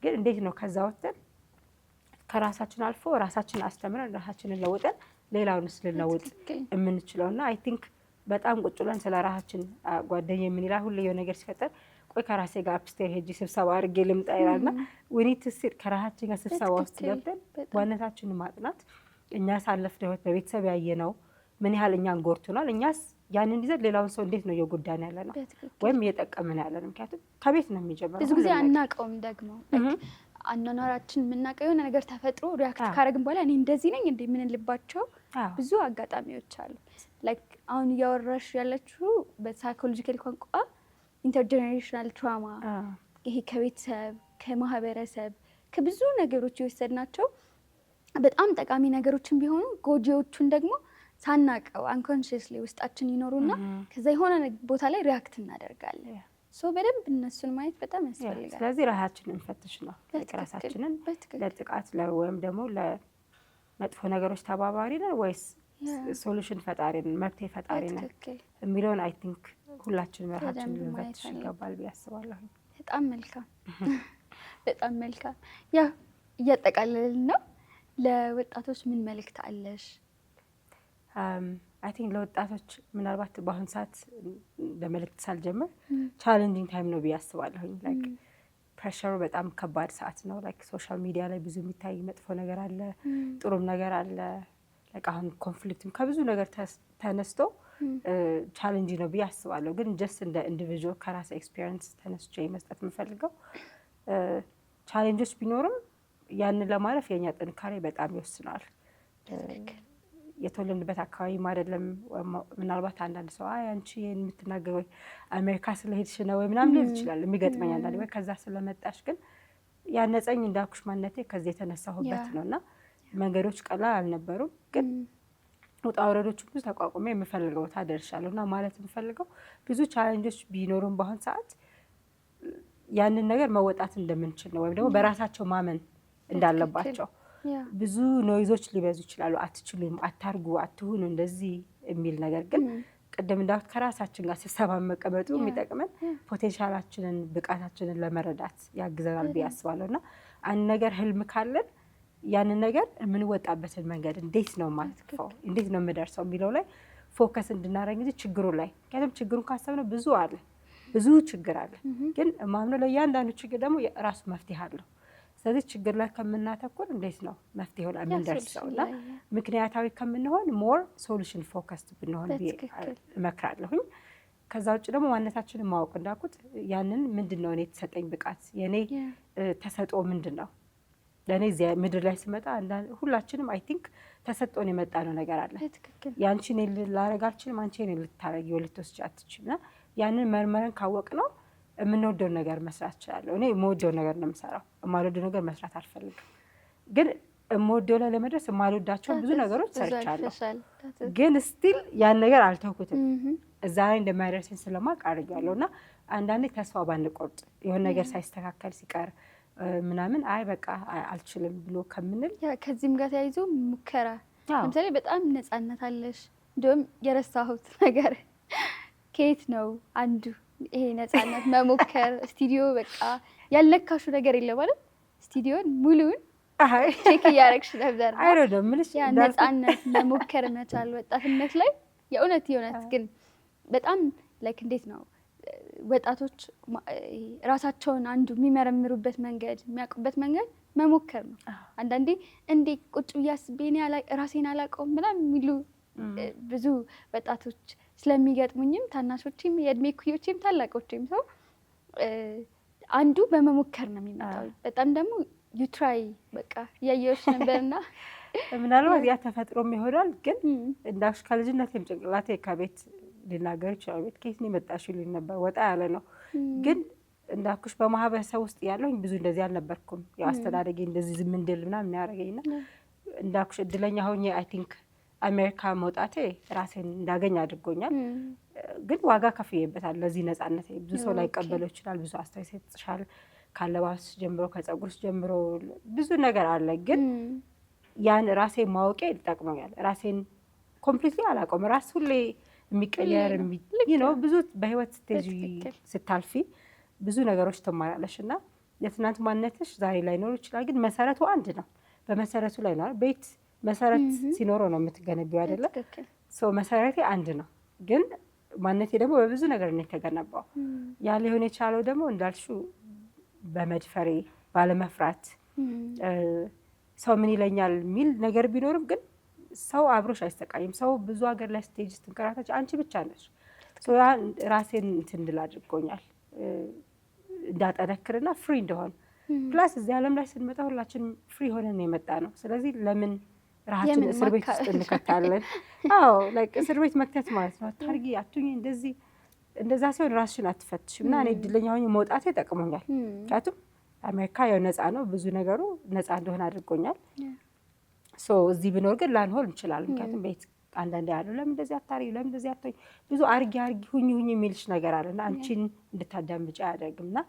ግን እንዴት ነው ከዛ ወጥተን ከራሳችን አልፎ ራሳችንን አስተምረን ራሳችንን ለውጠን ሌላውንስ ልንለውጥ የምንችለው? እና አይ ቲንክ በጣም ቁጭ ብለን ስለ ራሳችን ጓደኛ ምን ይላል ሁሌ የሆነ ነገር ሲፈጠር ቆይ ከራሴ ጋር አፕስቴር ሄጂ ስብሰባ አድርጌ ልምጣ ይላልና ዊኒት ሲል ከራሳችን ጋር ስብሰባ ውስጥ ገብተን ዋነታችንን ማጥናት እኛ ሳለፍነው ህይወት በቤተሰብ ያየነው ምን ያህል እኛን ጎርቶናል፣ እኛስ ያንን ይዘን ሌላውን ሰው እንዴት ነው እየጎዳን ያለ ነው ወይም እየጠቀምን ያለ ነው? ምክንያቱም ከቤት ነው የሚጀምረው። ብዙ ጊዜ አናውቀውም ደግሞ አኗኗራችን የምናውቀው የሆነ ነገር ተፈጥሮ ሪያክት ካረግን በኋላ እኔ እንደዚህ ነኝ እንደ የምንልባቸው ብዙ አጋጣሚዎች አሉ። ላይክ አሁን እያወራሽ ያለችው በሳይኮሎጂካል ቋንቋ ኢንተርጀኔሬሽናል ትራውማ፣ ይሄ ከቤተሰብ ከማህበረሰብ ከብዙ ነገሮች የወሰድናቸው በጣም ጠቃሚ ነገሮችን ቢሆኑ ጎጂዎቹን ደግሞ ሳናቀው አንኮንሽስሊ ውስጣችን ይኖሩና ከዛ የሆነ ቦታ ላይ ሪያክት እናደርጋለን። ሶ በደንብ እነሱን ማየት በጣም ያስፈልጋል። ስለዚህ ራሳችንን እንፈትሽ ነው። ራሳችንን ለጥቃት ወይም ደግሞ ለመጥፎ ነገሮች ተባባሪ ነን ወይስ ሶሉሽን ፈጣሪ ነን፣ መፍትሄ ፈጣሪ ነን የሚለውን አይ ቲንክ ሁላችንም ራሳችንን ልንፈትሽ ይገባል ብዬ አስባለሁ። በጣም መልካም በጣም መልካም። ያው እያጠቃለልን ነው። ለወጣቶች ምን መልእክት አለሽ? አይ ቲንክ ለወጣቶች ምናልባት በአሁን ሰዓት በመልእክት ሳልጀምር ቻሌንጂንግ ታይም ነው ብዬ አስባለሁኝ። ላይክ ፕሬሸሩ በጣም ከባድ ሰዓት ነው። ላይክ ሶሻል ሚዲያ ላይ ብዙ የሚታይ መጥፎ ነገር አለ፣ ጥሩም ነገር አለ። ላይክ አሁን ኮንፍሊክትም ከብዙ ነገር ተነስቶ ቻሌንጂ ነው ብዬ አስባለሁ። ግን ጀስት እንደ ኢንዲቪጁዋል ከራሴ ኤክስፒሪየንስ ተነስቼ መስጠት የምፈልገው ቻሌንጆች ቢኖርም ያንን ለማለፍ የኛ ጥንካሬ በጣም ይወስናል። የተወለድንበት አካባቢም አይደለም። ምናልባት አንዳንድ ሰው አይ አንቺ የምትናገር ወይ አሜሪካ ስለሄድሽ ነው ወይ ምናምን ሊል ይችላል። የሚገጥመኝ አንዳንድ ወይ ከዛ ስለመጣሽ ግን ያነጸኝ እንዳልኩሽ ማንነቴ ከዚህ የተነሳሁበት ነውና መንገዶች ቀላል አልነበሩም። ግን ውጣ ውረዶች ብዙ ተቋቁሜ የምፈልገው ታደርሻለሁና ማለት የምፈልገው ብዙ ቻሌንጆች ቢኖሩም በአሁን ሰዓት ያንን ነገር መወጣት እንደምንችል ነው፣ ወይም ደግሞ በራሳቸው ማመን እንዳለባቸው። ብዙ ኖይዞች ሊበዙ ይችላሉ። አትችሉም፣ አታርጉ፣ አትሁኑ እንደዚህ የሚል ነገር ግን ቅድም እንዳልኩት ከራሳችን ጋር ስብሰባ መቀመጡ የሚጠቅመን ፖቴንሻላችንን ብቃታችንን ለመረዳት ያግዘናል ብዬ አስባለሁ። እና አንድ ነገር ህልም ካለን ያንን ነገር የምንወጣበትን መንገድ እንዴት ነው ማለትፈው እንዴት ነው የምደርሰው የሚለው ላይ ፎከስ እንድናደርግ እንጂ ችግሩ ላይ ምክንያቱም ችግሩን ካሰብነው ብዙ ችግር አለ። ግን ማምነው ለእያንዳንዱ ችግር ደግሞ ራሱ መፍትሄ አለው። ስለዚህ ችግር ላይ ከምናተኩር እንዴት ነው መፍትሄው ላይ የምንደርሰው እና ምክንያታዊ ከምንሆን ሞር ሶሉሽን ፎከስድ ብንሆን እመክራለሁኝ። ከዛ ውጭ ደግሞ ማንነታችንን ማወቅ እንዳልኩት ያንን ምንድን ነው እኔ የተሰጠኝ ብቃት የእኔ ተሰጥኦ ምንድን ነው? ለእኔ እዚያ ምድር ላይ ስመጣ ሁላችንም አይ ቲንክ ተሰጥኦን የመጣ ነው ነገር አለ። ያንቺ እኔ ላደርግ አልችልም፣ አንቺ እኔ ልታደርጊው ልትወስጂ አትችይም። እና ያንን መርመረን ካወቅ ነው የምንወደውን ነገር መስራት እችላለሁ። እኔ የምወደውን ነገር ነው የምሰራው። የማልወደው ነገር መስራት አልፈልግም። ግን የምወደው ላይ ለመድረስ የማልወዳቸው ብዙ ነገሮች ሰርቻለሁ። ግን ስቲል ያን ነገር አልተውኩትም። እዛ ላይ እንደማይደርሰኝ ስለማውቅ አድርጌያለሁ። እና አንዳንዴ ተስፋ ባንቆርጥ የሆነ ነገር ሳይስተካከል ሲቀር ምናምን አይ በቃ አልችልም ብሎ ከምንል ከዚህም ጋር ተያይዞ ሙከራ ለምሳሌ በጣም ነፃነት አለሽ። እንዲሁም የረሳሁት ነገር ከየት ነው አንዱ ይሄ ነፃነት መሞከር ስቱዲዮ በቃ ያልነካሹ ነገር የለም ማለት ስቱዲዮን ሙሉውን ቼክ እያደረግሽ ነበር። ያ ነፃነት መሞከር መቻል ወጣትነት ላይ የእውነት ግን በጣም ላይክ እንዴት ነው ወጣቶች ራሳቸውን አንዱ የሚመረምሩበት መንገድ የሚያውቁበት መንገድ መሞከር ነው። አንዳንዴ እንዴ ቁጭ ብዬ አስቤ እኔ ራሴን አላውቀውም ምናምን የሚሉ ብዙ ወጣቶች ስለሚገጥሙኝም ታናሾችም የእድሜ ኩዮችም ታላቆችም ሰው አንዱ በመሞከር ነው የሚመጣው። በጣም ደግሞ ዩትራይ በቃ እያየሁሽ ነበርና ምናልባት ያ ተፈጥሮም ይሆናል። ግን እንዳልኩሽ ከልጅነቴም ጭንቅላቴ ከቤት ሊናገር ይችላል። ቤት ከየት ነው የመጣሽው ይሉኝ ነበር። ወጣ ያለ ነው። ግን እንዳልኩሽ በማህበረሰብ ውስጥ ያለሁኝ ብዙ እንደዚህ አልነበርኩም። ያው አስተዳደጌ እንደዚህ ዝም እንድል ምናምን ያደረገኝና እንዳልኩሽ እድለኛ ሆኜ አይ ቲንክ አሜሪካ መውጣቴ ራሴን እንዳገኝ አድርጎኛል። ግን ዋጋ ከፍዬበታል ለዚህ ነፃነት። ብዙ ሰው ላይቀበለው ይችላል። ብዙ አስተያየት ይሰጥሻል። ካለባበስ ጀምሮ ከፀጉርስ ጀምሮ ብዙ ነገር አለ። ግን ያን ራሴን ማወቄ ይጠቅመኛል። ራሴን ኮምፕሊትሊ አላውቀውም። ራስ ሁሌ የሚቀየር ነው። ብዙ በህይወት ስቴጅ ስታልፊ ብዙ ነገሮች ትማራለሽ እና የትናንት ማንነትሽ ዛሬ ላይኖር ይችላል። ግን መሰረቱ አንድ ነው። በመሰረቱ ላይ ነው። ቤት መሰረት ሲኖረው ነው የምትገነቢው አይደለ? መሰረቴ አንድ ነው። ግን ማንነቴ ደግሞ በብዙ ነገር ነው የተገነባው። ያ ሊሆን የቻለው ደግሞ እንዳልሽው በመድፈሬ ባለመፍራት ሰው ምን ይለኛል የሚል ነገር ቢኖርም ግን ሰው አብሮሽ አይሰቃይም። ሰው ብዙ ሀገር ላይ ስቴጅ ስትንከራተች አንቺ ብቻ ነሽ። ያ ራሴን እንትን እንድል አድርጎኛል እንዳጠነክርና ፍሪ እንደሆን። ፕላስ እዚህ ዓለም ላይ ስንመጣ ሁላችን ፍሪ ሆነን የመጣ ነው። ስለዚህ ለምን ራሳችን እስር ቤት ውስጥ እንከታለን? አዎ ላይክ እስር ቤት መክተት ማለት ነው። አታርጊ አቱኝ እንደዛ ሲሆን ራስሽን አትፈትሽም። እና እኔ እድለኛ ሆኜ መውጣቴ ጠቅሞኛል። ምክንያቱም አሜሪካ ያው ነፃ ነው። ብዙ ነገሩ ነፃ እንደሆነ አድርጎኛል። እዚህ ብኖር ግን ላንሆን እንችላለን። ምክንያቱም ቤት አንዳንዴ ያሉ ለምን እንደዚህ አታርጊ ለምን እንደዚህ አትሆኝ ብዙ አርጊ ሁኝ የሚልሽ ነገር አለና አንቺን እንድታዳምጪ አያደርግም። እና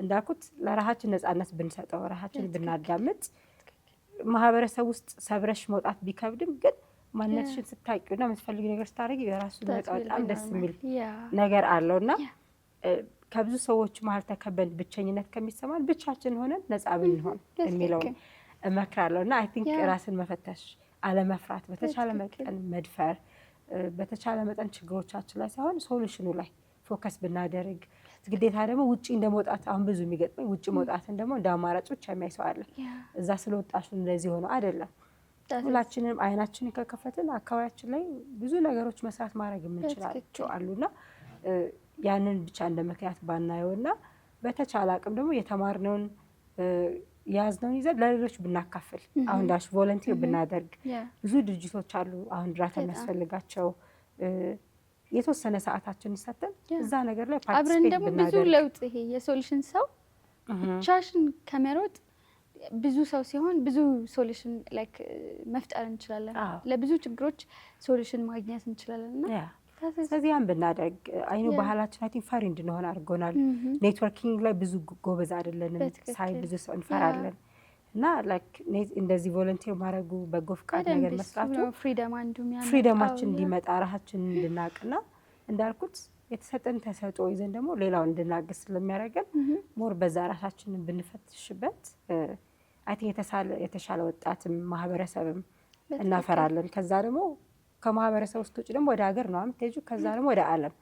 እንዳልኩት ለራሳችን ነፃነት ብንሰጠው ራሳችን ብናዳምጥ ማህበረሰብ ውስጥ ሰብረሽ መውጣት ቢከብድም ግን ማንነትሽን ስታውቂውና የምትፈልጊ ነገር ስታደርጊ የራሱ በጣም ደስ የሚል ነገር አለውና ከብዙ ሰዎች መሀል ተከበን ብቸኝነት ከሚሰማን ብቻችን ሆነን ነፃ ብንሆን የሚለውን እመክራለሁ። እና አይ ቲንክ ራስን መፈተሽ አለመፍራት፣ በተቻለ መጠን መድፈር፣ በተቻለ መጠን ችግሮቻችን ላይ ሳይሆን ሶሉሽኑ ላይ ፎከስ ብናደርግ። ግዴታ ደግሞ ውጪ እንደመውጣት አሁን ብዙ የሚገጥመኝ ውጪ መውጣትን ደግሞ እንደ አማራጭ ብቻ የሚያይ ሰው አለ። እዛ ስለወጣሽ እንደዚህ ሆኖ አይደለም። ሁላችንም አይናችንን ከከፈትን አካባቢያችን ላይ ብዙ ነገሮች መስራት ማድረግ የምንችላቸው አሉና ያንን ብቻ እንደ ምክንያት ባናየውና በተቻለ አቅም ደግሞ የተማርነውን ያዝነውን ይዘን ለሌሎች ብናካፍል። አሁን ዳሽ ቮለንቲር ብናደርግ ብዙ ድርጅቶች አሉ አሁን እርዳታ የሚያስፈልጋቸው የተወሰነ ሰዓታችን ሰጥተን እዛ ነገር ላይ አብረን ደግሞ ብዙ ለውጥ ይሄ የሶሉሽን ሰው ብቻሽን ከመሮጥ ብዙ ሰው ሲሆን ብዙ ሶሉሽን ላይክ መፍጠር እንችላለን። ለብዙ ችግሮች ሶሉሽን ማግኘት እንችላለን። እና ስለዚህ ያን ብናደርግ አይኑ ባህላችን አይ ቲንክ ፈሪ እንድንሆን አድርጎናል። ኔትወርኪንግ ላይ ብዙ ጎበዝ አይደለንም። ሳይ ብዙ ሰው እንፈራለን። እና ላይክ እንደዚህ ቮለንቲር ማድረጉ በጎ ፍቃድ ነገር መስራቱ ፍሪደማችን እንዲመጣ ራሳችን እንድናቅና እንዳልኩት የተሰጠን ተሰጥኦ ይዘን ደግሞ ሌላው እንድናገዝ ስለሚያደርገን ሞር በዛ ራሳችንን ብንፈትሽበት አይ ቲንክ የተሻለ ወጣትም ማህበረሰብም እናፈራለን። ከዛ ደግሞ ከማህበረሰብ ውስጥ ውጭ ደግሞ ወደ ሀገር ነው የምትሄጂው። ከዛ ደግሞ ወደ ዓለም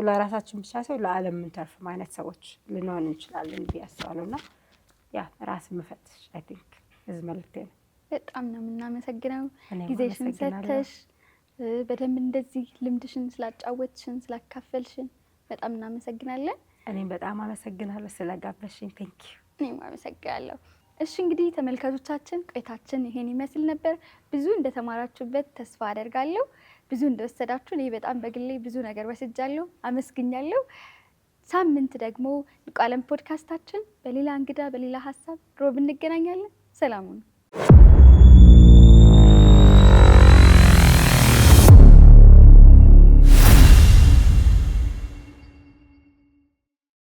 ለራሳችን ብቻ ሳይሆን ለዓለም የምንተርፍ አይነት ሰዎች ልንሆን እንችላለን ብዬ አስባለሁ። እና ያ ራስን መፈተሽ አይ ቲንክ እዚህ መልዕክቴ ነው። በጣም ነው የምናመሰግነው ጊዜሽን ሰጥተሽ በደንብ እንደዚህ ልምድሽን ስላጫወትሽን ስላካፈልሽን በጣም እናመሰግናለን። እኔም በጣም አመሰግናለሁ ስለጋበዝሽኝ። ቴንክ ዩ። እኔም አመሰግናለሁ። እሺ እንግዲህ ተመልካቾቻችን ቆይታችን ይሄን ይመስል ነበር። ብዙ እንደተማራችሁበት ተስፋ አደርጋለሁ። ብዙ እንደወሰዳችሁ እኔ በጣም በግሌ ብዙ ነገር ወስጃለሁ፣ አመስግኛለሁ። ሳምንት ደግሞ ንቃለም ፖድካስታችን በሌላ እንግዳ በሌላ ሀሳብ ሮብ እንገናኛለን። ሰላም ሁኑ።